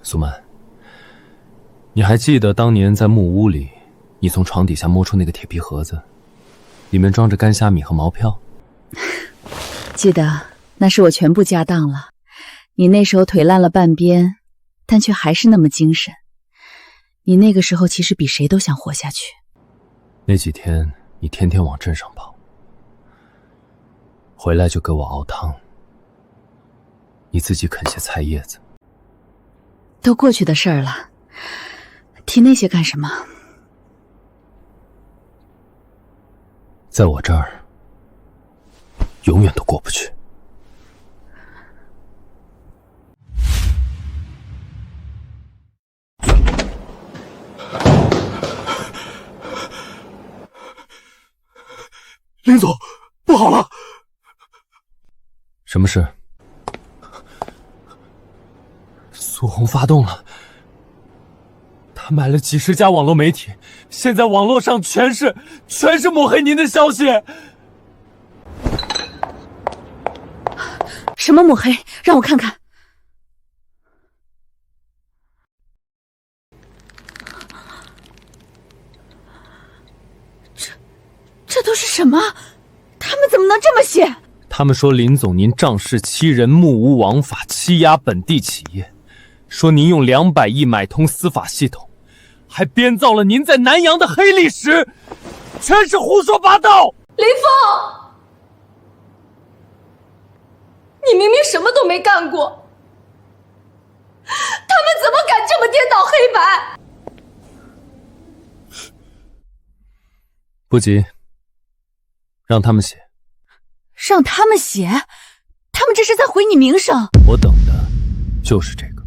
苏曼，你还记得当年在木屋里，你从床底下摸出那个铁皮盒子，里面装着干虾米和毛票？记得，那是我全部家当了。你那时候腿烂了半边，但却还是那么精神。你那个时候其实比谁都想活下去。那几天你天天往镇上跑，回来就给我熬汤，你自己啃些菜叶子。都过去的事儿了，提那些干什么？在我这儿，永远都过不去。么事？苏红发动了，他买了几十家网络媒体，现在网络上全是抹黑您的消息。什么抹黑？让我看看。这都是什么？他们怎么能这么写？他们说林总您仗势欺人，目无王法，欺压本地企业，说您用200亿买通司法系统，还编造了您在南洋的黑历史，全是胡说八道。林峰，你明明什么都没干过，他们怎么敢这么颠倒黑白？不急，让他们写。让他们写？他们这是在毁你名声。我等的就是这个。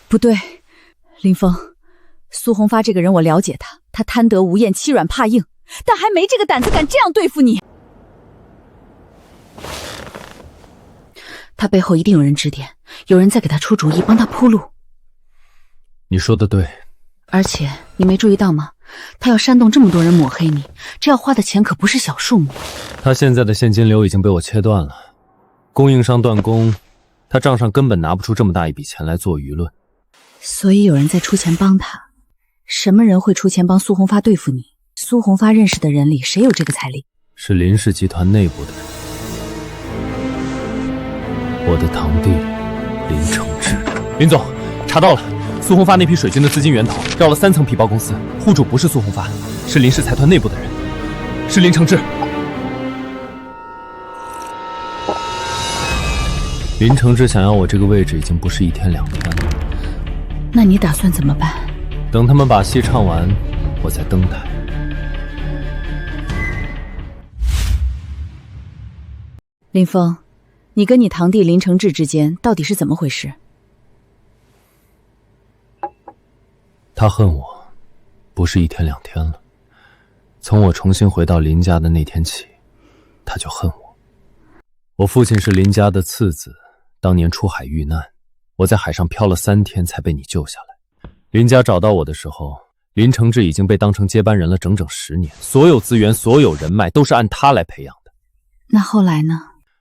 不对，林峰，苏红发这个人我了解他，他贪得无厌，欺软怕硬，但还没这个胆子敢这样对付你。他背后一定有人指点，有人在给他出主意，帮他铺路。你说的对，而且你没注意到吗？他要煽动这么多人抹黑你，这要花的钱可不是小数目。他现在的现金流已经被我切断了，供应商断供，他账上根本拿不出这么大一笔钱来做舆论。所以有人在出钱帮他。什么人会出钱帮苏红发对付你？苏红发认识的人里，谁有这个财力？是林氏集团内部的人。我的堂弟林承志。林总，查到了，苏红发那批水军的资金源头绕了3层皮包公司，户主不是苏红发，是林氏财团内部的人，是林承志。林承志想要我这个位置已经不是1天2天了。那你打算怎么办？等他们把戏唱完，我再登台。林峰，你跟你堂弟林承志之间到底是怎么回事？他恨我，不是1天2天了。从我重新回到林家的那天起，他就恨我。我父亲是林家的次子，当年出海遇难，我在海上漂了3天才被你救下来。林家找到我的时候，林承志已经被当成接班人了整整10年，所有资源、所有人脉都是按他来培养的。那后来呢？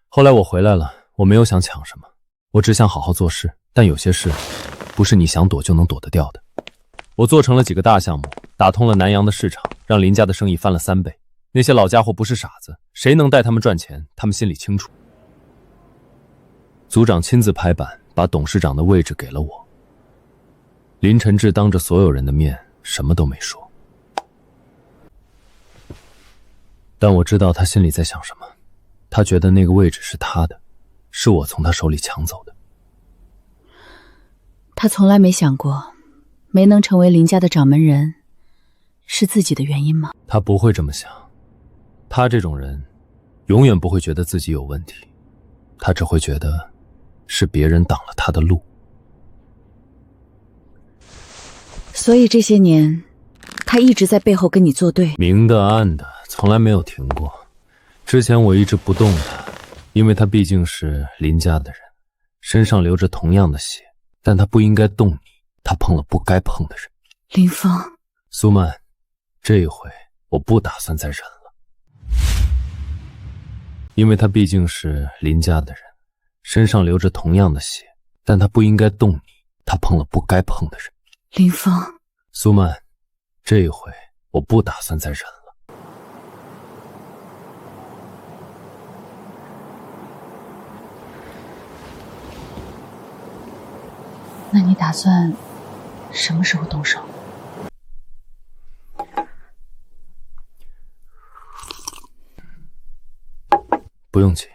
后来我回来了，我没有想抢什么，我只想好好做事。但有些事，不是你想躲就能躲得掉的。我做成了几个大项目，打通了南洋的市场，让林家的生意翻了3倍。那些老家伙不是傻子，谁能带他们赚钱，他们心里清楚。组长亲自拍板，把董事长的位置给了我。林承志当着所有人的面什么都没说，但我知道他心里在想什么。他觉得那个位置是他的，是我从他手里抢走的。他从来没想过，没能成为林家的掌门人，是自己的原因吗？他不会这么想，他这种人，永远不会觉得自己有问题，他只会觉得是别人挡了他的路。所以这些年，他一直在背后跟你作对，明的暗的，从来没有停过。之前我一直不动他，因为他毕竟是林家的人，身上流着同样的血，但他不应该动你，他碰了不该碰的人。林峰，苏曼，这一回我不打算再忍了，因为他毕竟是林家的人，身上流着同样的血，但他不应该动你，他碰了不该碰的人。林峰，苏曼，这一回我不打算再忍了。那你打算什么时候动手？不用急，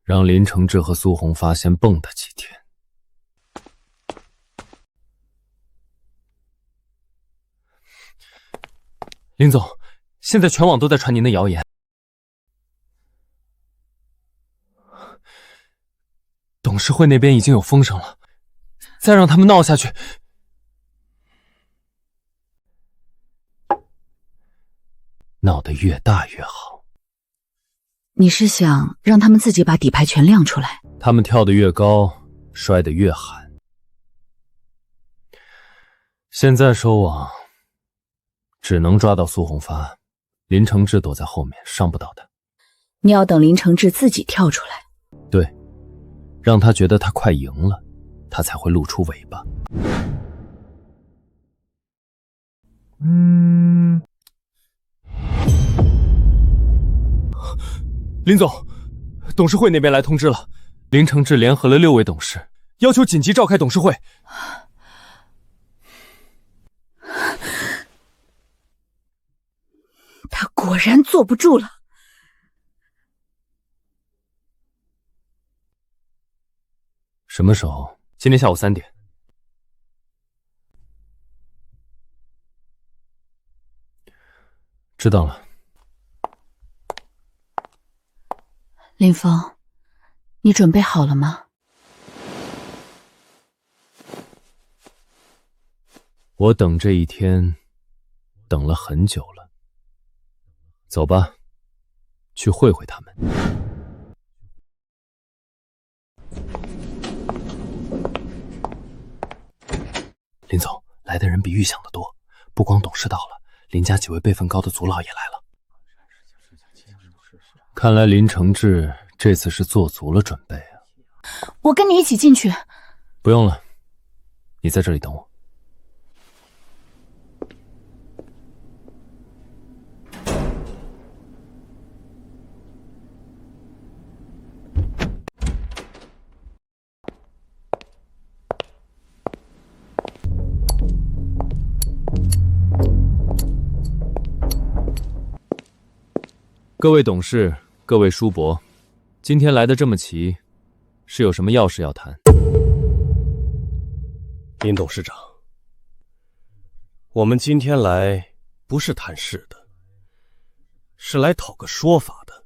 让林承志和苏红发先蹦跶几天。林总，现在全网都在传您的谣言。董事会那边已经有风声了，再让他们闹下去，闹得越大越好。你是想让他们自己把底牌全亮出来？他们跳得越高，摔得越狠。现在收网，只能抓到苏红发，林承志躲在后面，伤不到他。你要等林承志自己跳出来。对，让他觉得他快赢了，他才会露出尾巴。林总，董事会那边来通知了，林承志联合了6位董事，要求紧急召开董事会。他果然坐不住了。什么时候？今天下午3点。知道了。林峰，你准备好了吗？我等这一天等了很久了。走吧，去会会他们。林总，来的人比预想的多，不光董事到了，林家几位辈分高的族老也来了。看来林承志这次是做足了准备啊。我跟你一起进去。不用了，你在这里等我。各位董事，各位叔伯，今天来的这么齐，是有什么要事要谈？林董事长，我们今天来不是谈事的，是来讨个说法的。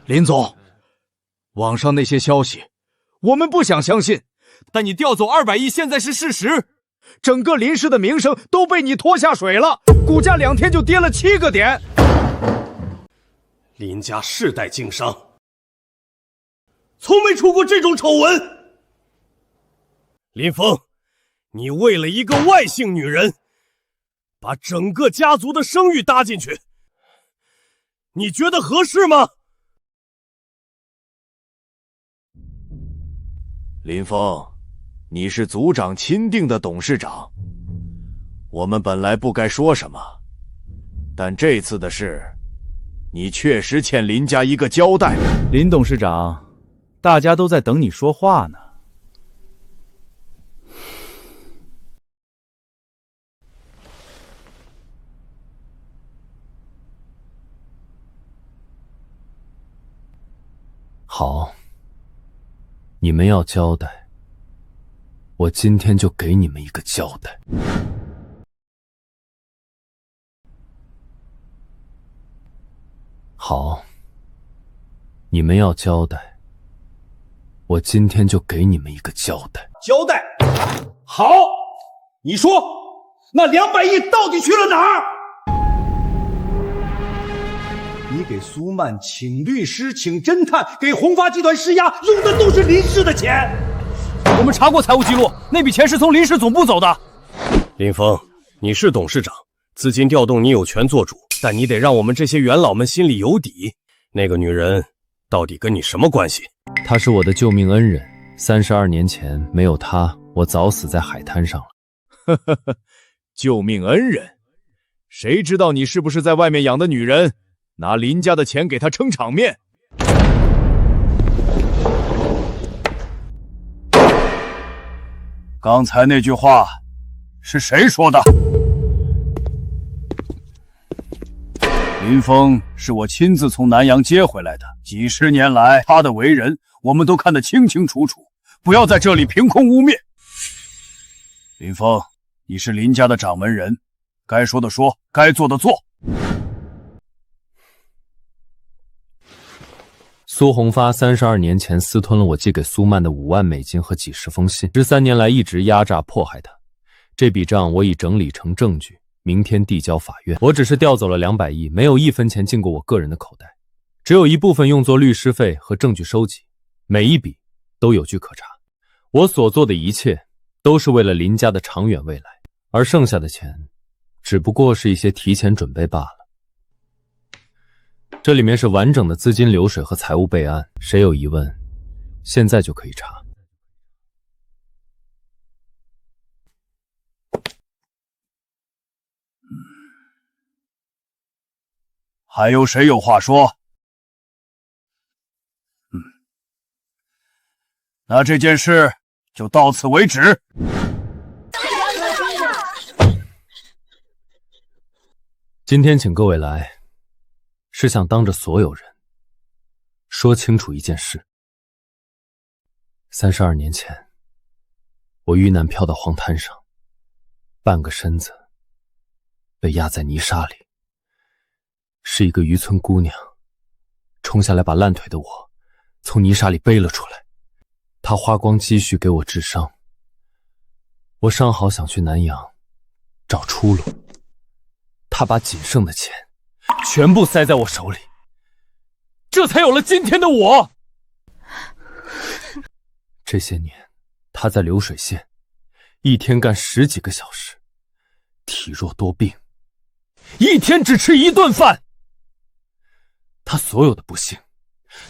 林总，网上那些消息，我们不想相信，但你调走200亿现在是事实。整个林氏的名声都被你拖下水了，股价2天就跌了7个点。林家世代经商，从没出过这种丑闻。林峰，你为了一个外姓女人，把整个家族的声誉搭进去，你觉得合适吗？林峰，你是族长钦定的董事长，我们本来不该说什么，但这次的事，你确实欠林家一个交代。林董事长，大家都在等你说话呢。好，你们要交代，我今天就给你们一个交代。好，你们要交代，我今天就给你们一个交代。交代？好，你说，那200亿到底去了哪儿？你给苏曼请律师、请侦探，给宏发集团施压，用的都是林氏的钱。我们查过财务记录，那笔钱是从林氏总部走的。林峰，你是董事长，资金调动你有权做主，但你得让我们这些元老们心里有底。那个女人到底跟你什么关系？她是我的救命恩人，32年前没有她，我早死在海滩上了。呵呵呵，救命恩人，谁知道你是不是在外面养的女人，拿林家的钱给她撑场面？刚才那句话是谁说的？林峰是我亲自从南阳接回来的，几十年来他的为人我们都看得清清楚楚，不要在这里凭空污蔑。林峰，你是林家的掌门人，该说的说，该做的做。苏红发32年前私吞了我寄给苏曼的5万美金和几十封信，13年来一直压榨迫害他。这笔账我已整理成证据，明天递交法院。我只是调走了200亿，没有1分钱进过我个人的口袋，只有一部分用作律师费和证据收集，每一笔都有据可查。我所做的一切都是为了林家的长远未来，而剩下的钱只不过是一些提前准备罢了。这里面是完整的资金流水和财务备案，谁有疑问，现在就可以查。还有谁有话说？那这件事就到此为止。今天请各位来，是想当着所有人说清楚一件事。32年前，我遇难飘到荒滩上，半个身子被压在泥沙里，是一个渔村姑娘冲下来把烂腿的我从泥沙里背了出来，她花光积蓄给我治伤。我伤好想去南洋找出路，她把仅剩的钱全部塞在我手里，这才有了今天的我。这些年她在流水线一天干10几个小时，体弱多病，一天只吃1顿饭。他所有的不幸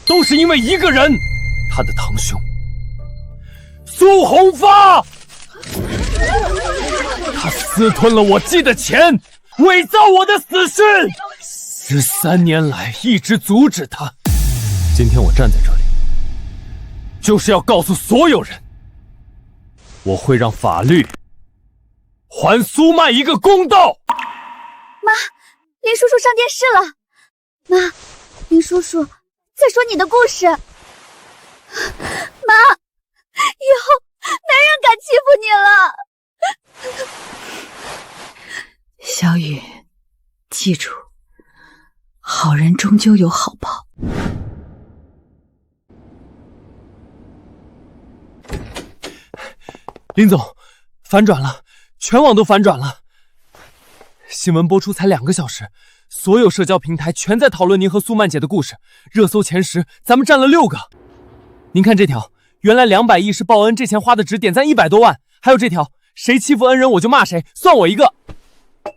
都是因为一个人，他的堂兄苏红发。他私吞了我寄的钱，伪造我的死讯，13年来一直阻止他。今天我站在这里，就是要告诉所有人，我会让法律还苏曼一个公道。妈，林叔叔上电视了。妈，林叔叔在说你的故事。妈，以后没人敢欺负你了。小雨，记住，好人终究有好报。林总，反转了，全网都反转了。新闻播出才2个小时，所有社交平台全在讨论您和苏曼姐的故事，热搜前10，咱们占了6个。您看这条，原来200亿是报恩，这钱花的值，点赞100多万。还有这条，谁欺负恩人我就骂谁，算我一个。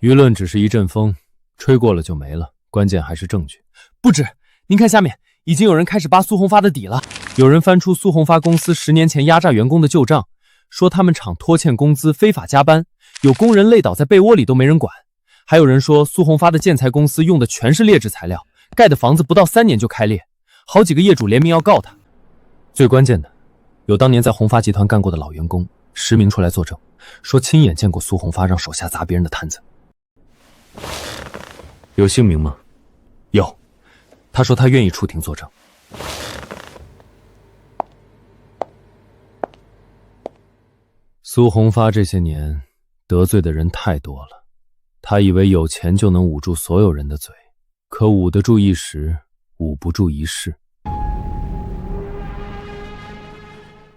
舆论只是一阵风，吹过了就没了，关键还是证据。不止，您看下面，已经有人开始扒苏红发的底了。有人翻出苏红发公司10年前压榨员工的旧账，说他们厂拖欠工资，非法加班，有工人累倒在被窝里都没人管。还有人说苏红发的建材公司用的全是劣质材料，盖的房子不到3年就开裂，好几个业主联名要告他。最关键的，有当年在红发集团干过的老员工实名出来作证，说亲眼见过苏红发让手下砸别人的摊子。有姓名吗？有，他说他愿意出庭作证。苏红发这些年得罪的人太多了，他以为有钱就能捂住所有人的嘴，可捂得住一时，捂不住一世。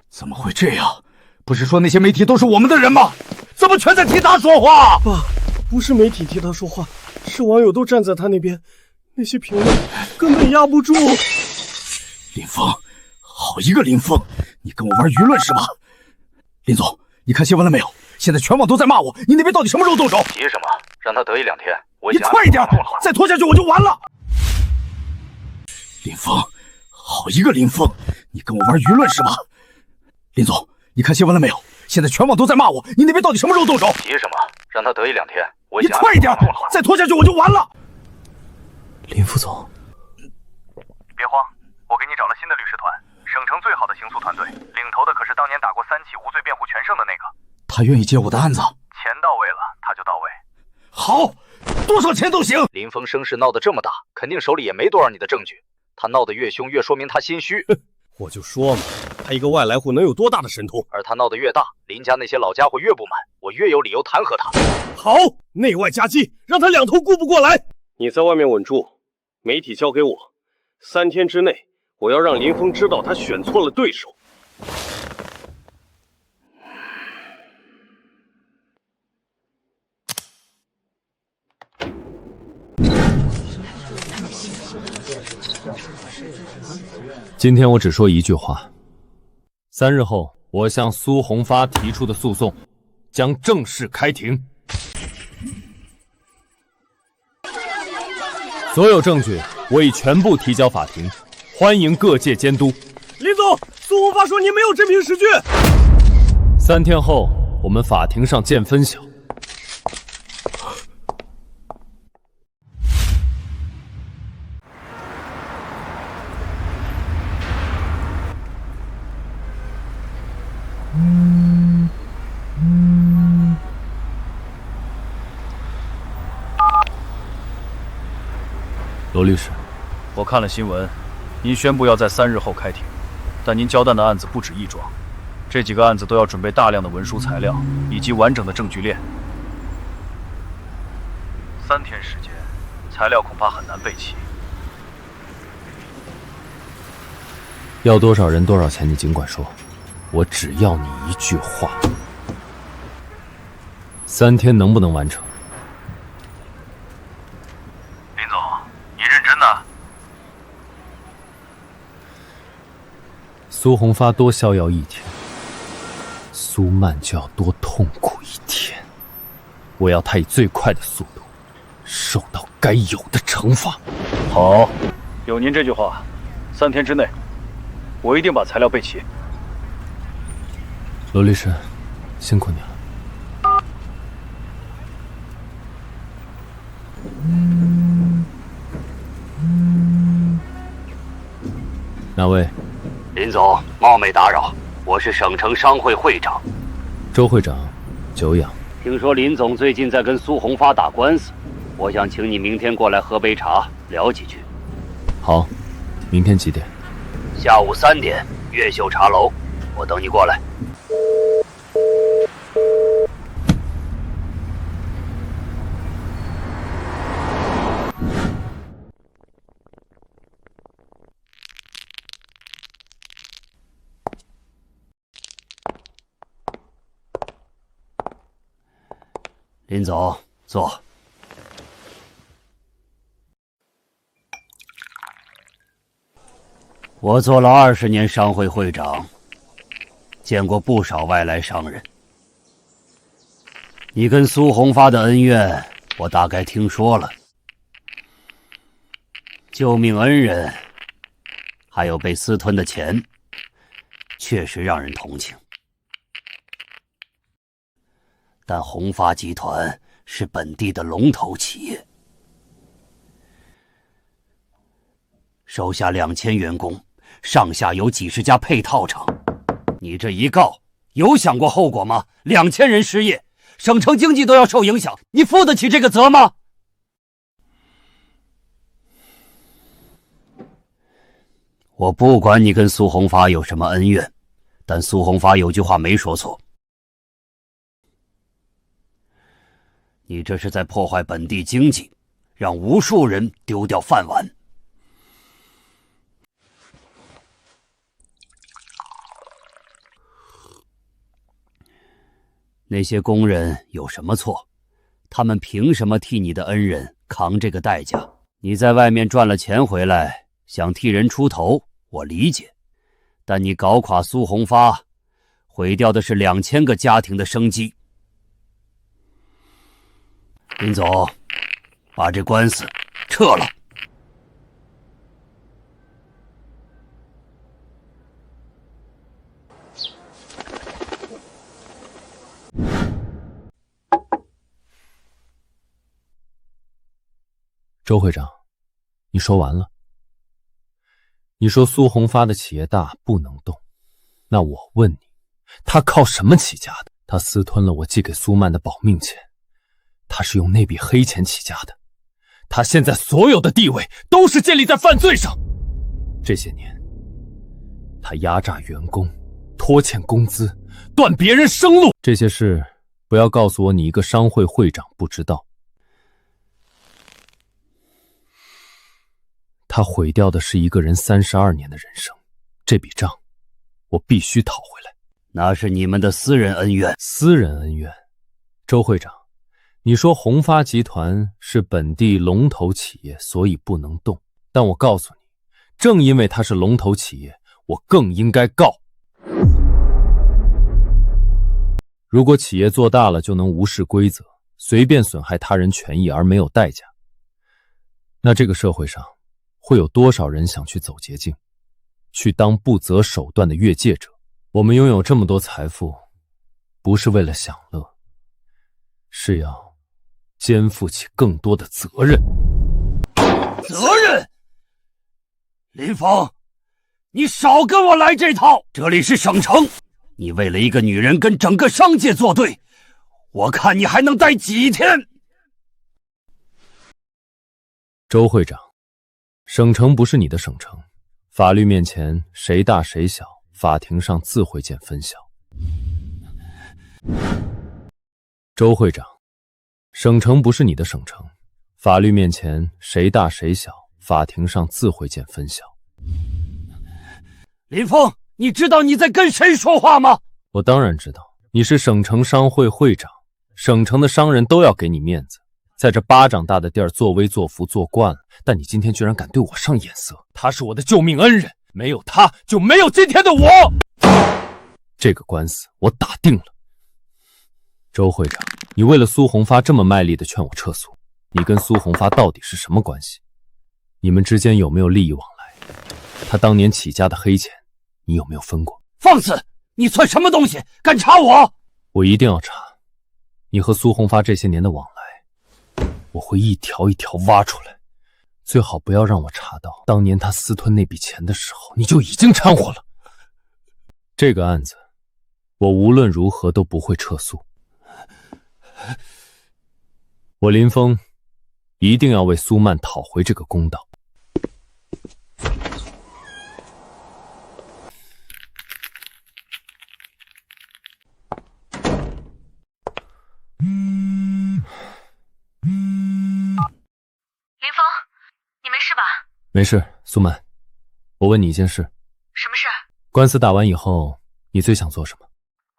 怎么会这样？不是说那些媒体都是我们的人吗？怎么全在替他说话？爸，不是媒体替他说话，是网友都站在他那边，那些评论根本压不住。林峰，好一个林峰，你跟我玩舆论是吧？林总，你看新闻了没有？现在全网都在骂我，你那边到底什么时候动手？急什么？让他得1、2天，我你快一点，再拖下去我就完了。林峰，好一个林峰，你跟我玩舆论是吧？林总，你看新闻了没有？现在全网都在骂我，你那边到底什么时候动手？急什么？让他得1、2天，你快一点，再拖下去我就完了。林副总，别慌，我给你找了新的律师团，省城最好的刑诉团队，领头的可是当年打过3起无罪辩护全胜的那个。他愿意接我的案子，钱到位了，他就到位。好，多少钱都行。林峰声势闹得这么大，肯定手里也没多少你的证据。他闹得越凶，越说明他心虚。我就说嘛，他一个外来户能有多大的神通？而他闹得越大，林家那些老家伙越不满，我越有理由弹劾他。好，内外夹击，让他2头顾不过来。你在外面稳住，媒体交给我，3天之内我要让林峰知道他选错了对手。今天我只说一句话：3日后，我向苏红发提出的诉讼将正式开庭。所有证据我已全部提交法庭，欢迎各界监督。林总，苏红发说您没有真凭实据。3天后，我们法庭上见分晓。罗律师，我看了新闻，您宣布要在3日后开庭，但您交代的案子不止一桩，这几个案子都要准备大量的文书材料以及完整的证据链。3天时间，材料恐怕很难备齐。要多少人多少钱，你尽管说，我只要你一句话。3天能不能完成？林总，你认真的？苏红发多逍遥一天，苏曼就要多痛苦一天。我要他以最快的速度受到该有的惩罚。好，有您这句话，3天之内，我一定把材料备齐。罗律师，辛苦你了。哪位？林总，冒昧打扰，我是省城商会会长。周会长，久仰。听说林总最近在跟苏红发打官司，我想请你明天过来喝杯茶，聊几句。好，明天几点？下午3点，越秀茶楼，我等你过来。林总，坐。我做了20年商会会长，见过不少外来商人。你跟苏红发的恩怨，我大概听说了。救命恩人，还有被私吞的钱，确实让人同情。但红发集团是本地的龙头企业，手下2000员工，上下有几十家配套厂。你这一告，有想过后果吗？2000人失业，省城经济都要受影响，你负得起这个责吗？我不管你跟苏红发有什么恩怨，但苏红发有句话没说错。你这是在破坏本地经济，让无数人丢掉饭碗。那些工人有什么错？他们凭什么替你的恩人扛这个代价？你在外面赚了钱回来，想替人出头，我理解。但你搞垮苏红发，毁掉的是2000个家庭的生机。林总，把这官司撤了。周会长，你说完了。你说苏红发的企业大不能动，那我问你，他靠什么起家的？他私吞了我寄给苏曼的保命钱，他是用那笔黑钱起家的。他现在所有的地位都是建立在犯罪上。这些年，他压榨员工，拖欠工资，断别人生路，这些事不要告诉我你一个商会会长不知道。他毁掉的是一个人32年的人生，这笔账我必须讨回来。那是你们的私人恩怨。私人恩怨？周会长，你说宏发集团是本地龙头企业，所以不能动。但我告诉你，正因为它是龙头企业，我更应该告。如果企业做大了就能无视规则，随便损害他人权益而没有代价，那这个社会上会有多少人想去走捷径，去当不择手段的越界者？我们拥有这么多财富，不是为了享乐，是要肩负起更多的责任。责任？林峰，你少跟我来这套！这里是省城，你为了一个女人跟整个商界作对，我看你还能待几天？周会长，省城不是你的省城，法律面前谁大谁小，法庭上自会见分晓。周会长，省城不是你的省城，法律面前谁大谁小，法庭上自会见分晓。林峰，你知道你在跟谁说话吗？我当然知道，你是省城商会会长，省城的商人都要给你面子，在这巴掌大的地儿作威作福做惯了，但你今天居然敢对我上眼色。他是我的救命恩人，没有他就没有今天的我。这个官司我打定了。周会长，你为了苏红发这么卖力的劝我撤诉，你跟苏红发到底是什么关系？你们之间有没有利益往来？他当年起家的黑钱你有没有分过？放肆！你算什么东西，敢查我？我一定要查你和苏红发这些年的往来，我会一条一条挖出来，最好不要让我查到当年他私吞那笔钱的时候你就已经掺和了。这个案子我无论如何都不会撤诉，我林峰一定要为苏曼讨回这个公道。林峰，你没事吧？没事，苏曼，我问你一件事。什么事？官司打完以后，你最想做什么？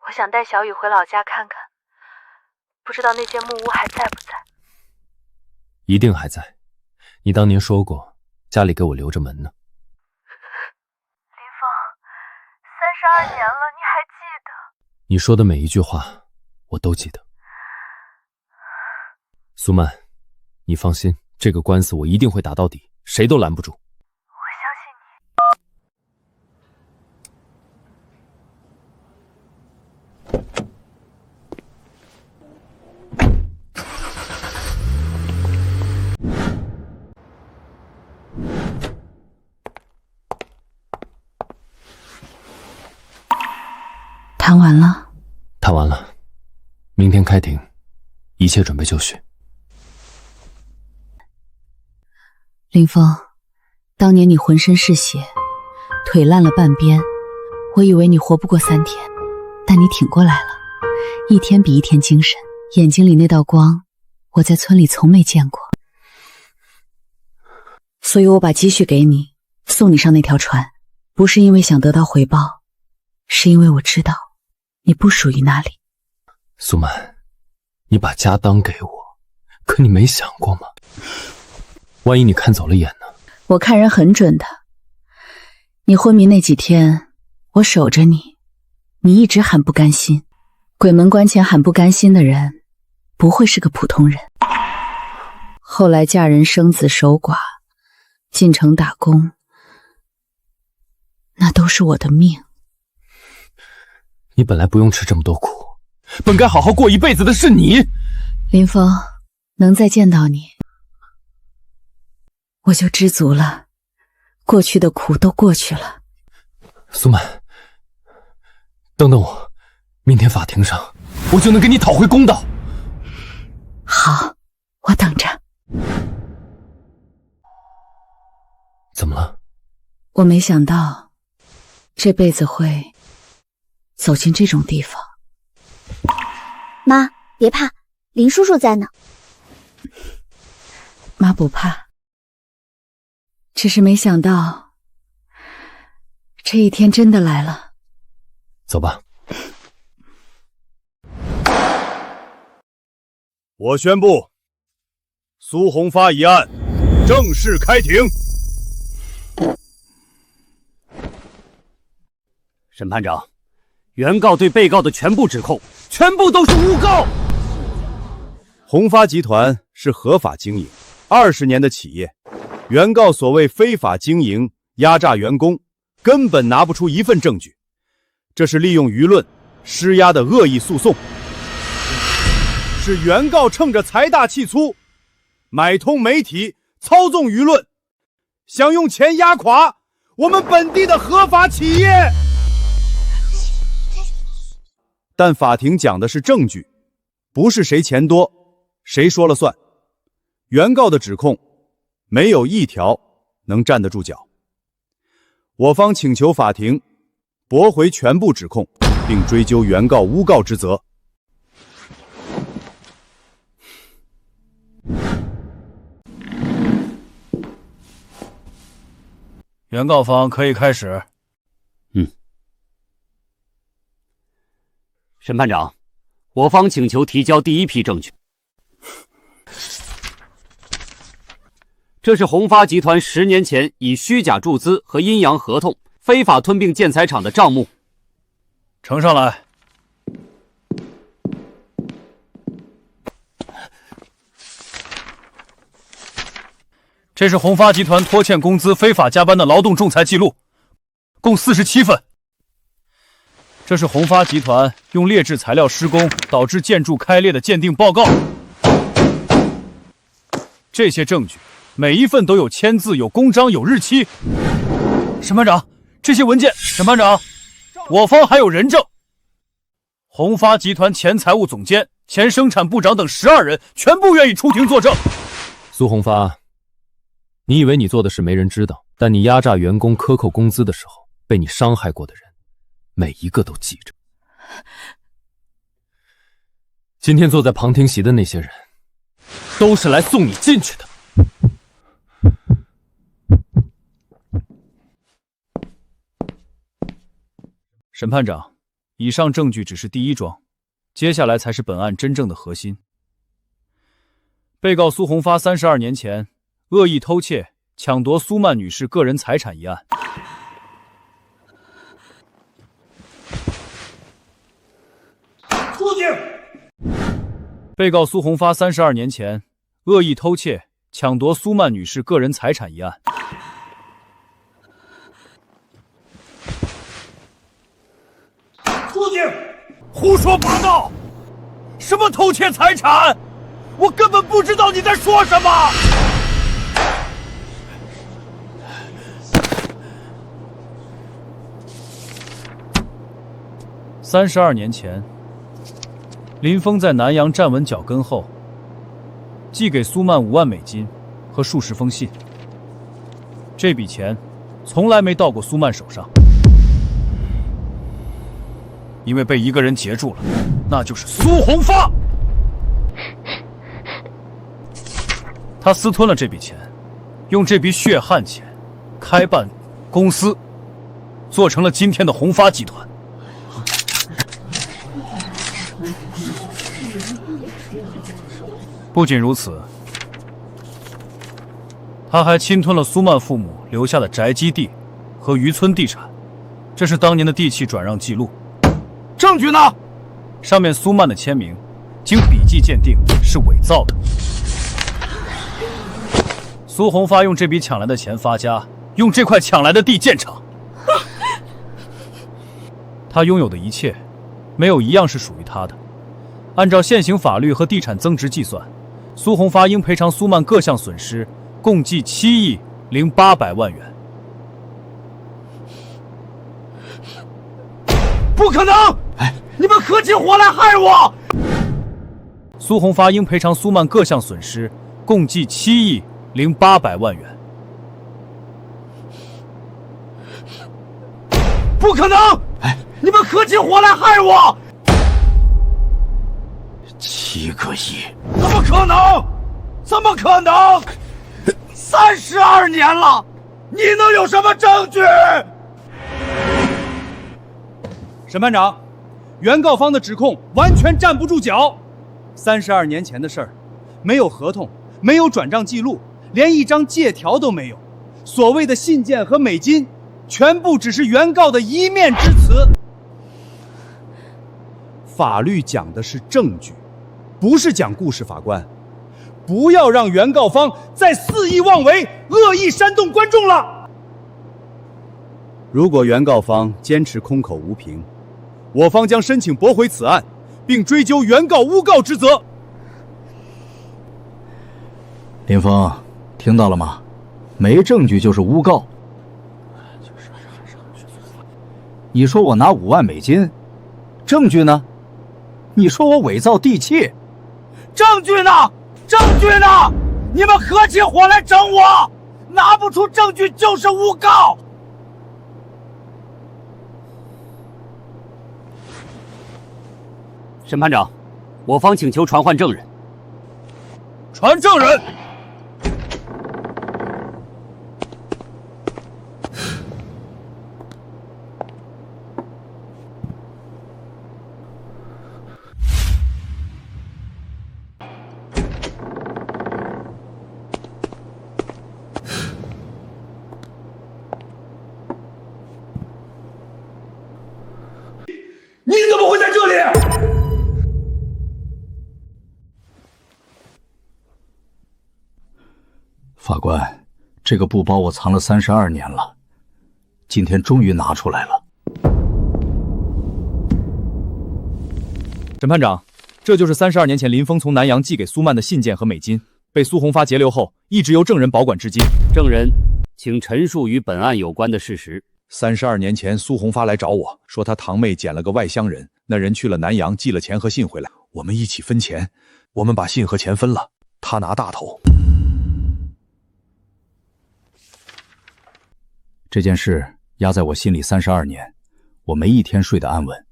我想带小雨回老家看看，不知道那间木屋还在不在？一定还在，你当年说过，家里给我留着门呢。林峰，32年了，你还记得？你说的每一句话，我都记得。苏曼，你放心，这个官司我一定会打到底，谁都拦不住。谈完了？谈完了，明天开庭，一切准备就绪。林峰，当年你浑身是血，腿烂了半边，我以为你活不过3天，但你挺过来了，一天比一天精神，眼睛里那道光，我在村里从没见过。所以我把积蓄给你，送你上那条船，不是因为想得到回报，是因为我知道你不属于那里。苏曼，你把家当给我，可你没想过吗？万一你看走了眼呢？我看人很准的。你昏迷那几天，我守着你，你一直喊不甘心。鬼门关前喊不甘心的人，不会是个普通人。后来嫁人生子守寡，进城打工，那都是我的命。你本来不用吃这么多苦，本该好好过一辈子的是你。林峰，能再见到你，我就知足了，过去的苦都过去了。苏曼，等等我，明天法庭上我就能给你讨回公道。好，我等着。怎么了？我没想到这辈子会走进这种地方。妈，别怕，林叔叔在呢。妈不怕。只是没想到，这一天真的来了。走吧。我宣布，苏红发一案正式开庭。审判长，原告对被告的全部指控，全部都是诬告。红发集团是合法经营20年的企业，原告所谓非法经营、压榨员工，根本拿不出一份证据，这是利用舆论施压的恶意诉讼，是原告趁着财大气粗，买通媒体，操纵舆论，想用钱压垮我们本地的合法企业。但法庭讲的是证据，不是谁钱多谁说了算。原告的指控没有一条能站得住脚。我方请求法庭驳回全部指控，并追究原告诬告之责。原告方可以开始。审判长，我方请求提交第一批证据。这是红发集团10年前以虚假注资和阴阳合同非法吞并建材厂的账目。呈上来。这是红发集团拖欠工资、非法加班的劳动仲裁记录，共47份。这是红发集团用劣质材料施工导致建筑开裂的鉴定报告。这些证据每一份都有签字、有公章、有日期。审判长，这些文件，审判长，我方还有人证。红发集团前财务总监、前生产部长等12人全部愿意出庭作证。苏红发，你以为你做的事没人知道，但你压榨员工、克扣工资的时候，被你伤害过的人，每一个都记着。今天坐在旁听席的那些人，都是来送你进去的。审判长，以上证据只是第一桩，接下来才是本案真正的核心。被告苏红发32年前恶意偷窃、抢夺苏曼女士个人财产一案。出境。被告苏红发32年前恶意偷窃、抢夺苏曼女士个人财产一案。出境！胡说八道！什么偷窃财产？我根本不知道你在说什么。32年前，林峰在南阳站稳脚跟后，寄给苏曼5万美金和数十封信。这笔钱从来没到过苏曼手上，因为被一个人截住了，那就是苏红发。他私吞了这笔钱，用这笔血汗钱开办公司，做成了今天的红发集团。不仅如此，他还侵吞了苏曼父母留下的宅基地和渔村地产，这是当年的地契转让记录。证据呢？上面苏曼的签名，经笔迹鉴定是伪造的。苏红发用这笔抢来的钱发家，用这块抢来的地建厂。他拥有的一切，没有一样是属于他的。按照现行法律和地产增值计算，苏红发应赔偿苏曼各项损失，共计7亿0800万元。不可能！你们合起伙来害我！苏红发应赔偿苏曼各项损失，共计7亿0800万元。不可能！你们合起伙来害我！7个亿？怎么可能？怎么可能？32年了，你能有什么证据？审判长，原告方的指控完全站不住脚。32年前的事儿，没有合同，没有转账记录，连一张借条都没有。所谓的信件和美金，全部只是原告的一面之词。法律讲的是证据，不是讲故事。法官，不要让原告方再肆意妄为、恶意煽动观众了。如果原告方坚持空口无凭，我方将申请驳回此案，并追究原告诬告之责。林峰，听到了吗？没证据就是诬告。你说我拿5万美金，证据呢？你说我伪造地契，证据呢？证据呢？你们合起伙来整我，拿不出证据就是诬告。审判长，我方请求传唤证人。传证人。你怎么会在这里？法官，这个布包我藏了32年了，今天终于拿出来了。审判长，这就是32年前林峰从南阳寄给苏曼的信件和美金，被苏红发截留后，一直由证人保管至今。证人，请陈述与本案有关的事实。32年前，苏红发来找我说，他堂妹捡了个外乡人，那人去了南阳，寄了钱和信回来，我们一起分钱，我们把信和钱分了，他拿大头。这件事压在我心里32年，我没一天睡得安稳。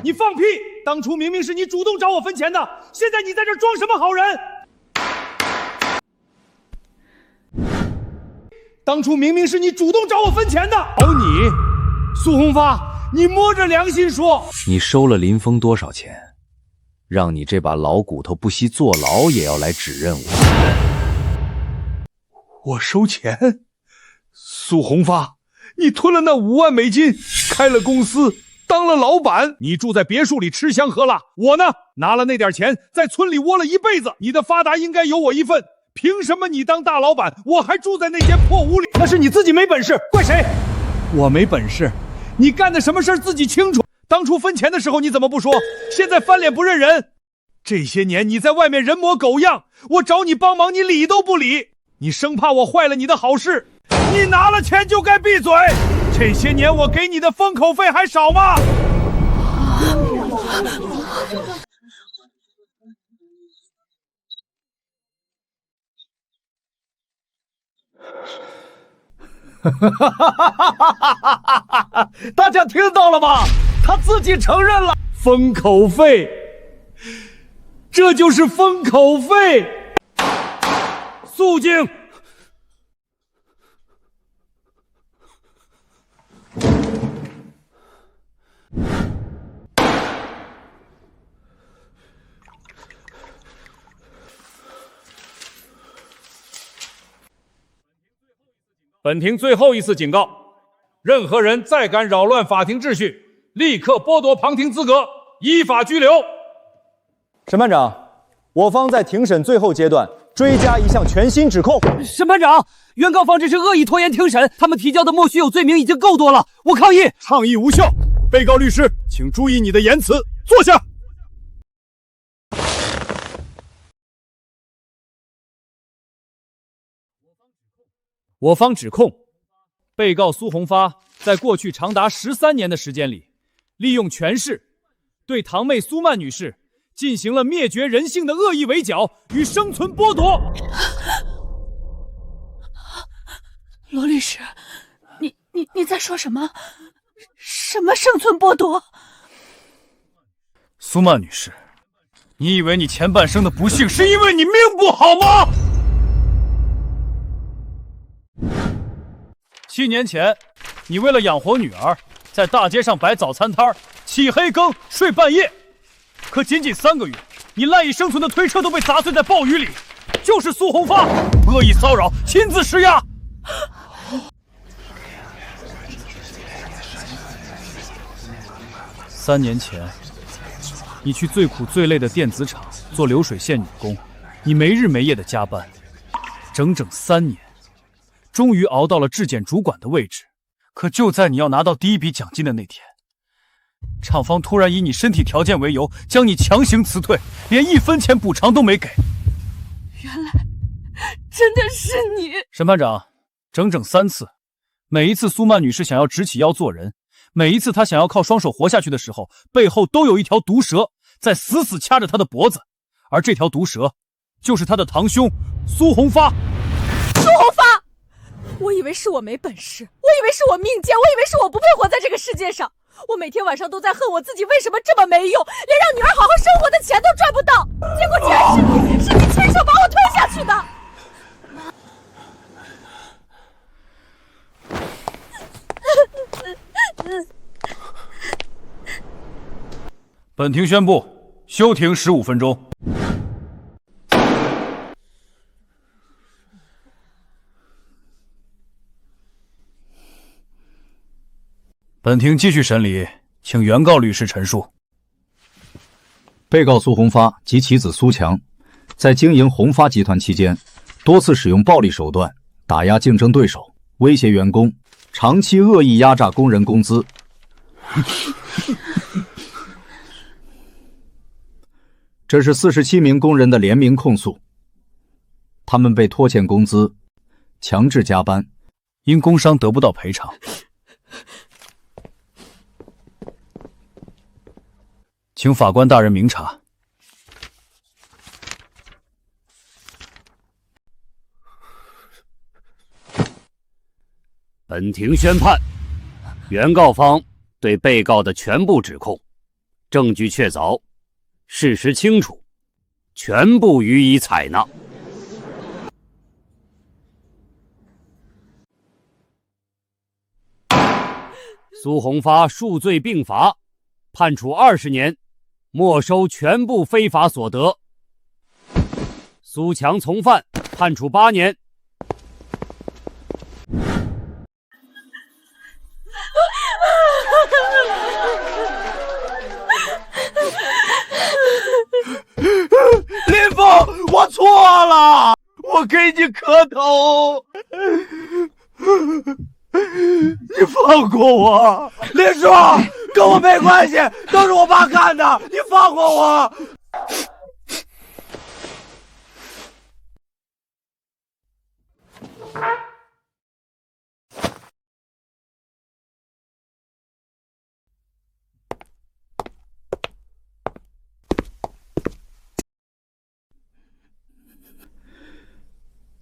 你放屁！当初明明是你主动找我分钱的，现在你在这装什么好人？当初明明是你主动找我分钱的，找你，苏红发，你摸着良心说，你收了林峰多少钱，让你这把老骨头不惜坐牢也要来指认我？我收钱？苏红发，你吞了那5万美金，开了公司，当了老板，你住在别墅里吃香喝辣，我呢，拿了那点钱在村里窝了一辈子，你的发达应该有我一份。凭什么你当大老板，我还住在那间破屋里？那是你自己没本事，怪谁？我没本事，你干的什么事自己清楚。当初分钱的时候你怎么不说？现在翻脸不认人。这些年你在外面人模狗样，我找你帮忙你理都不理，你生怕我坏了你的好事。你拿了钱就该闭嘴。这些年我给你的封口费还少吗？大家听到了吗？他自己承认了封口费，这就是封口费。肃静。本庭最后一次警告，任何人再敢扰乱法庭秩序，立刻剥夺旁听资格，依法拘留。审判长，我方在庭审最后阶段追加一项全新指控。审判长，原告方这是恶意拖延庭审，他们提交的莫须有罪名已经够多了，我抗议！抗议无效，被告律师，请注意你的言辞，坐下。我方指控，被告苏红发在过去长达13年的时间里，利用权势，对堂妹苏曼女士进行了灭绝人性的恶意围剿与生存剥夺。罗律师，你在说什么？什么生存剥夺？苏曼女士，你以为你前半生的不幸是因为你命不好吗？ 7年前，你为了养活女儿，在大街上摆早餐摊儿，起黑更，睡半夜。可仅仅3个月，你赖以生存的推车都被砸碎在暴雨里。就是苏红发，恶意骚扰，亲自施压。3年前，你去最苦最累的电子厂做流水线女工，你没日没夜的加班，整整3年，终于熬到了质检主管的位置。可就在你要拿到第1笔奖金的那天，厂方突然以你身体条件为由，将你强行辞退，连1分钱补偿都没给。原来真的是你，沈班长，整整3次，每一次苏曼女士想要直起腰做人，每一次她想要靠双手活下去的时候，背后都有一条毒蛇在死死掐着她的脖子，而这条毒蛇就是她的堂兄苏红发。苏红发，我以为是我没本事，我以为是我命贱，我以为是我不配活在这个世界上。我每天晚上都在恨我自己为什么这么没用，连让女儿好好生活的钱都赚不到，结果竟然是你亲手把我推下去的。本庭宣布休庭15分钟。本庭继续审理，请原告律师陈述。被告苏红发及其子苏强，在经营红发集团期间，多次使用暴力手段打压竞争对手，威胁员工，长期恶意压榨工人工资。这是47名工人的联名控诉，他们被拖欠工资，强制加班，因工伤得不到赔偿。请法官大人明察。本庭宣判，原告方对被告的全部指控，证据确凿，事实清楚，全部予以采纳。苏红发数罪并罚，判处20年，没收全部非法所得。苏强从犯，判处8年。林峰，我错了，我给你磕头，你放过我。林叔，跟我没关系，都是我爸干的，你放过我。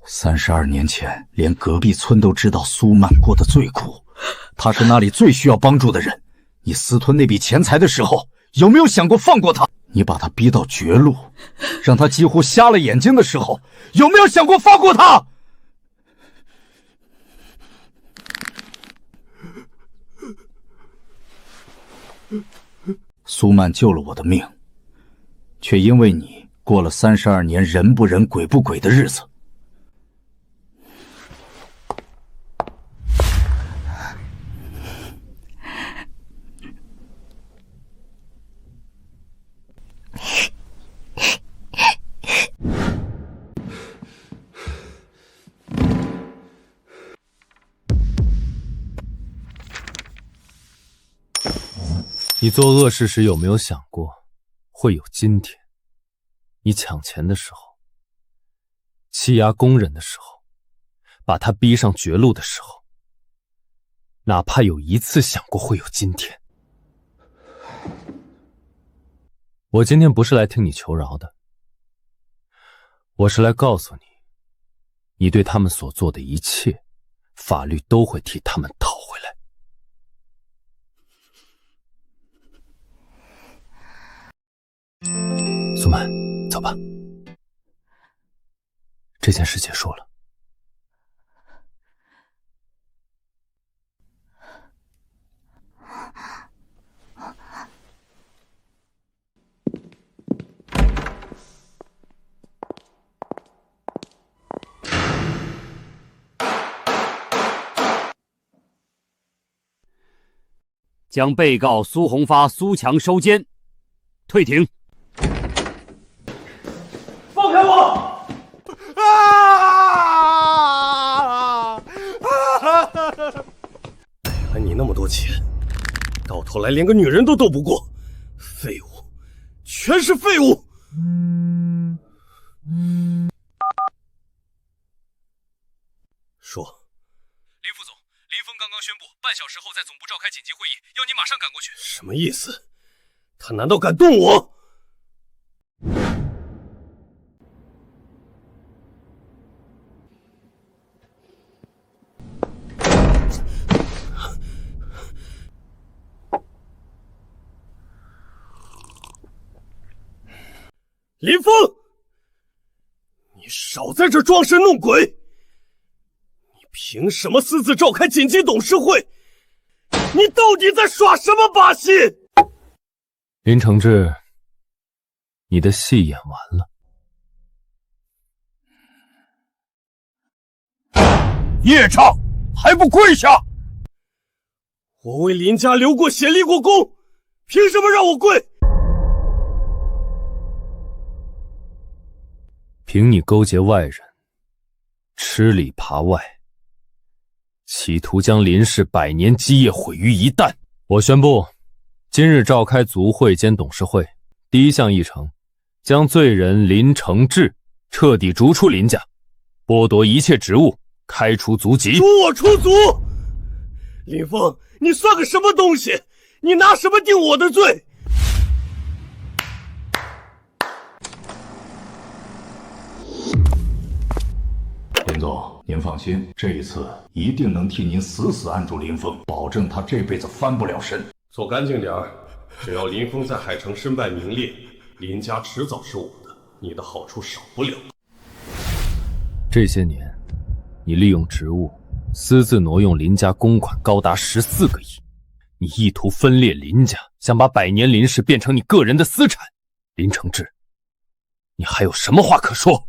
32年前，连隔壁村都知道苏曼过得最苦，他是那里最需要帮助的人。你私吞那笔钱财的时候，有没有想过放过他？你把他逼到绝路，让他几乎瞎了眼睛的时候，有没有想过放过他？苏曼救了我的命，却因为你过了32年人不人鬼不鬼的日子。你做恶事时有没有想过会有今天？你抢钱的时候，欺压工人的时候，把他逼上绝路的时候，哪怕有一次想过会有今天。我今天不是来听你求饶的，我是来告诉你，你对他们所做的一切，法律都会替他们讨回来。苏曼，走吧，这件事结束了。将被告苏红发、苏强收监，退庭。放开我！给了你那么多钱，到头来连个女人都斗不过，废物，全是废物！说，林副总，林峰刚刚宣布，半小时后在总部召开紧急会议，要你马上赶过去。什么意思？他难道敢动我？林峰，你少在这装神弄鬼！你凭什么私自召开紧急董事会？你到底在耍什么把戏？林承志，你的戏演完了。孽障，还不跪下！我为林家流过血、立过功，凭什么让我跪？凭你勾结外人，吃里扒外，企图将林氏100年基业毁于一旦。我宣布，今日召开族会兼董事会，第一项议程，将罪人林承志彻底逐出林家，剥夺一切职务，开除族籍。逐我出族！林峰，你算个什么东西？你拿什么定我的罪？林总，您放心，这一次一定能替您死死按住林峰，保证他这辈子翻不了身。做干净点儿，只要林峰在海城身败名裂，林家迟早是我的，你的好处少不了。这些年，你利用职务私自挪用林家公款高达14个亿，你意图分裂林家，想把100年林氏变成你个人的私产。林承志，你还有什么话可说？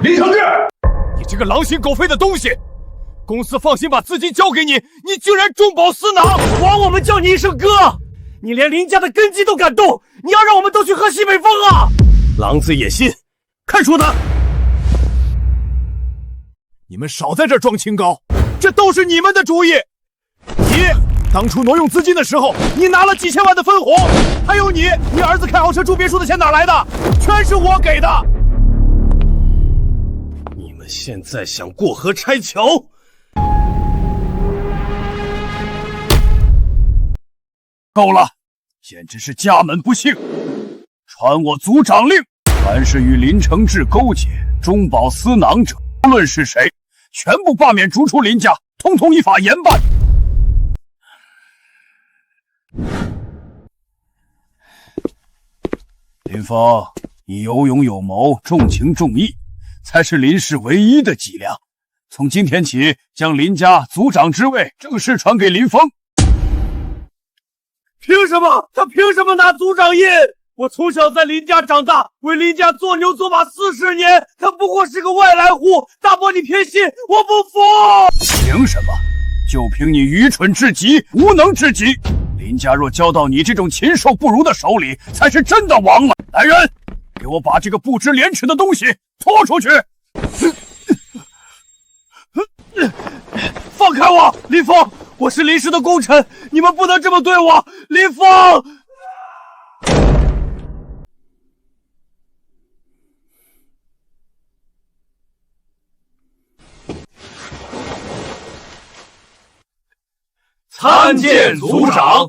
林承志，你这个狼心狗肺的东西！公司放心把资金交给你，你竟然中饱私囊！枉我们叫你一声哥，你连林家的根基都敢动，你要让我们都去喝西北风啊！狼子野心，开除他！你们少在这装清高，这都是你们的主意。你当初挪用资金的时候，你拿了几千万的分红，还有你儿子开豪车住别墅的钱哪来的？全是我给的。你们现在想过河拆桥？够了，简直是家门不幸！传我族长令，凡是与林承志勾结、中饱私囊者，无论是谁，全部罢免逐出林家，通通依法严办。林峰，你有勇有谋，重情重义，才是林氏唯一的脊梁。从今天起，将林家族长之位正式传给林峰。凭什么？他凭什么拿族长印？我从小在林家长大，为林家做牛做马40年，他不过是个外来户。大伯，你偏心，我不服！凭什么？就凭你愚蠢至极，无能至极。林家若交到你这种禽兽不如的手里，才是真的亡了。来人，给我把这个不知廉耻的东西拖出去！放开我，林峰！我是林氏的功臣，你们不能这么对我！林峰！参见族长。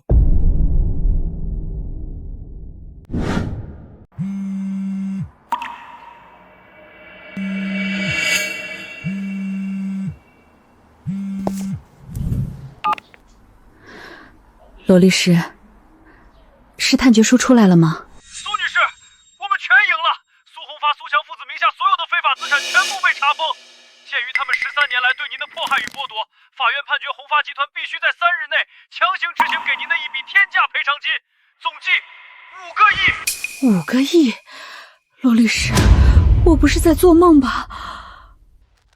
罗律师，是判决书出来了吗？苏女士，我们全赢了！苏红发、苏强父子名下所有的非法资产全部被查封。鉴于他们13年来对您的迫害与剥夺，法院判决红发集团必须在3日内强行执行给您的一笔天价赔偿金，总计5个亿。5个亿？罗律师，我不是在做梦吧？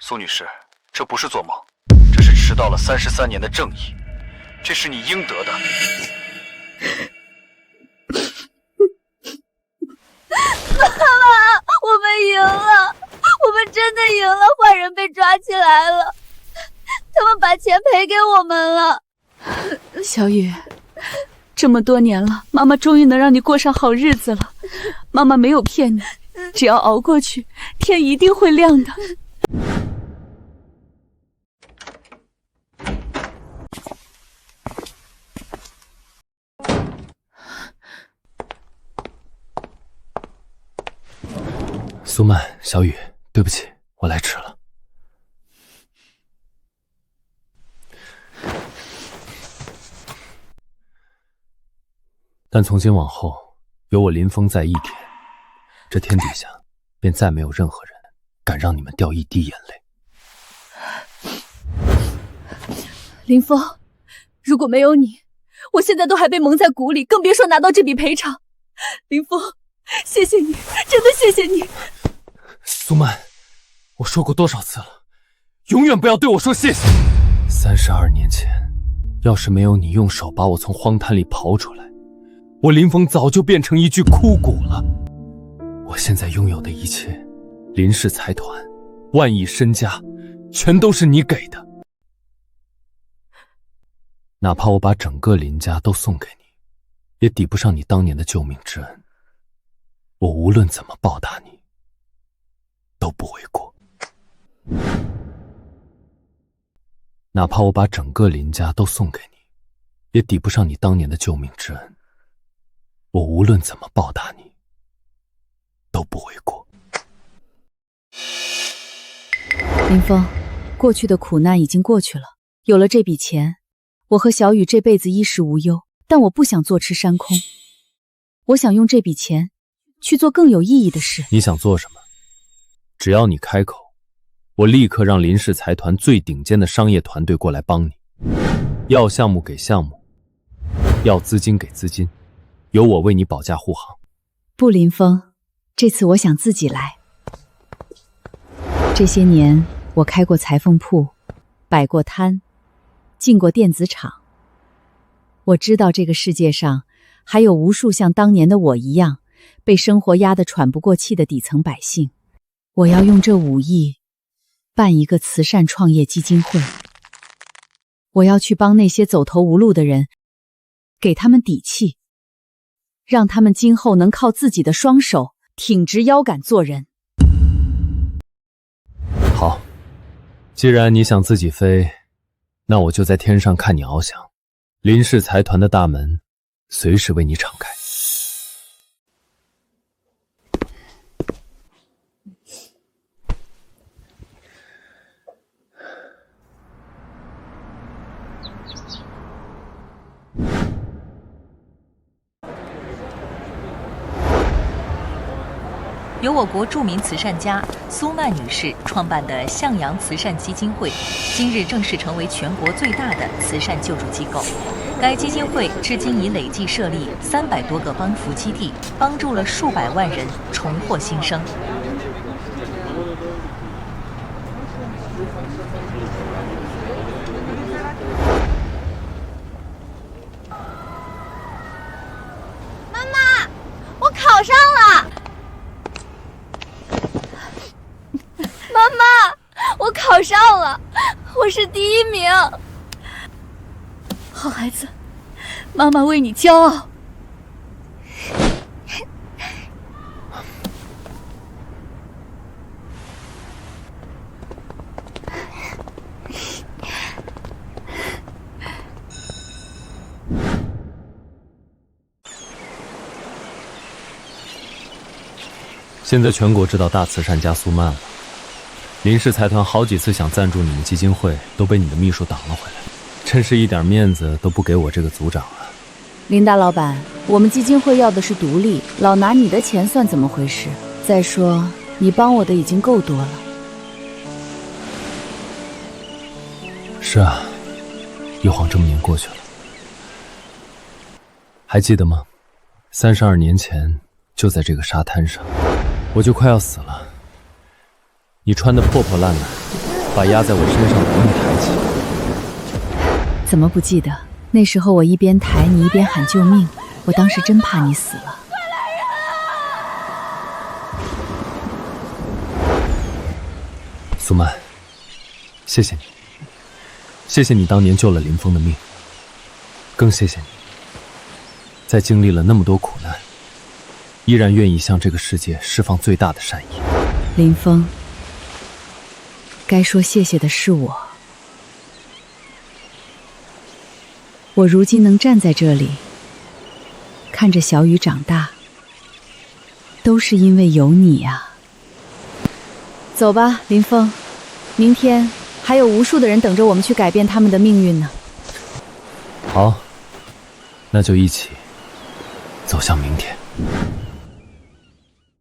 苏女士，这不是做梦，这是迟到了33年的正义，这是你应得的。妈妈，我们赢了，我们真的赢了，坏人被抓起来了，他们把钱赔给我们了。小雨，这么多年了，妈妈终于能让你过上好日子了。妈妈没有骗你，只要熬过去，天一定会亮的。苏曼，小雨，对不起，我来迟了。但从今往后，有我林峰在一天，这天底下便再没有任何人敢让你们掉一滴眼泪。林峰，如果没有你，我现在都还被蒙在鼓里，更别说拿到这笔赔偿。林峰，谢谢你，真的谢谢你。苏曼，我说过多少次了，永远不要对我说谢谢。32年前，要是没有你用手把我从荒滩里刨出来，我林峰早就变成一具枯骨了。我现在拥有的一切，林氏财团、万亿身家，全都是你给的。哪怕我把整个林家都送给你，也抵不上你当年的救命之恩。我无论怎么报答你，都不为过。哪怕我把整个林家都送给你，也抵不上你当年的救命之恩。我无论怎么报答你，都不为过。林峰，过去的苦难已经过去了，有了这笔钱，我和小雨这辈子衣食无忧。但我不想坐吃山空，我想用这笔钱去做更有意义的事。你想做什么？只要你开口，我立刻让林氏财团最顶尖的商业团队过来帮你。要项目给项目，要资金给资金，由我为你保驾护航。不，林峰，这次我想自己来。这些年，我开过裁缝铺，摆过摊，进过电子厂。我知道这个世界上还有无数像当年的我一样，被生活压得喘不过气的底层百姓。我要用这5亿办一个慈善创业基金会，我要去帮那些走投无路的人，给他们底气，让他们今后能靠自己的双手挺直腰杆做人。好，既然你想自己飞，那我就在天上看你翱翔。林氏财团的大门随时为你敞开。由我国著名慈善家苏曼女士创办的向阳慈善基金会，今日正式成为全国最大的慈善救助机构。该基金会至今已累计设立300多个帮扶基地，帮助了数百万人重获新生。妈妈，我考上了！妈妈，我考上了，我是第1名。好孩子，妈妈为你骄傲。现在全国知道大慈善家苏曼了。林氏财团好几次想赞助你们基金会，都被你的秘书挡了回来，真是一点面子都不给我这个组长啊。林大老板，我们基金会要的是独立，老拿你的钱算怎么回事？再说，你帮我的已经够多了。是啊，一晃这么年过去了。还记得吗？32年前，就在这个沙滩上，我就快要死了。你穿得破破烂烂，把压在我身上的命抬起。怎么不记得？那时候我一边抬你一边喊救命，我当时真怕你死了。苏曼，谢谢你，谢谢你当年救了林峰的命，更谢谢你，在经历了那么多苦难，依然愿意向这个世界释放最大的善意。林峰，该说谢谢的是我。我如今能站在这里，看着小雨长大，都是因为有你啊。走吧，林峰，明天还有无数的人等着我们去改变他们的命运呢。好，那就一起走向明天。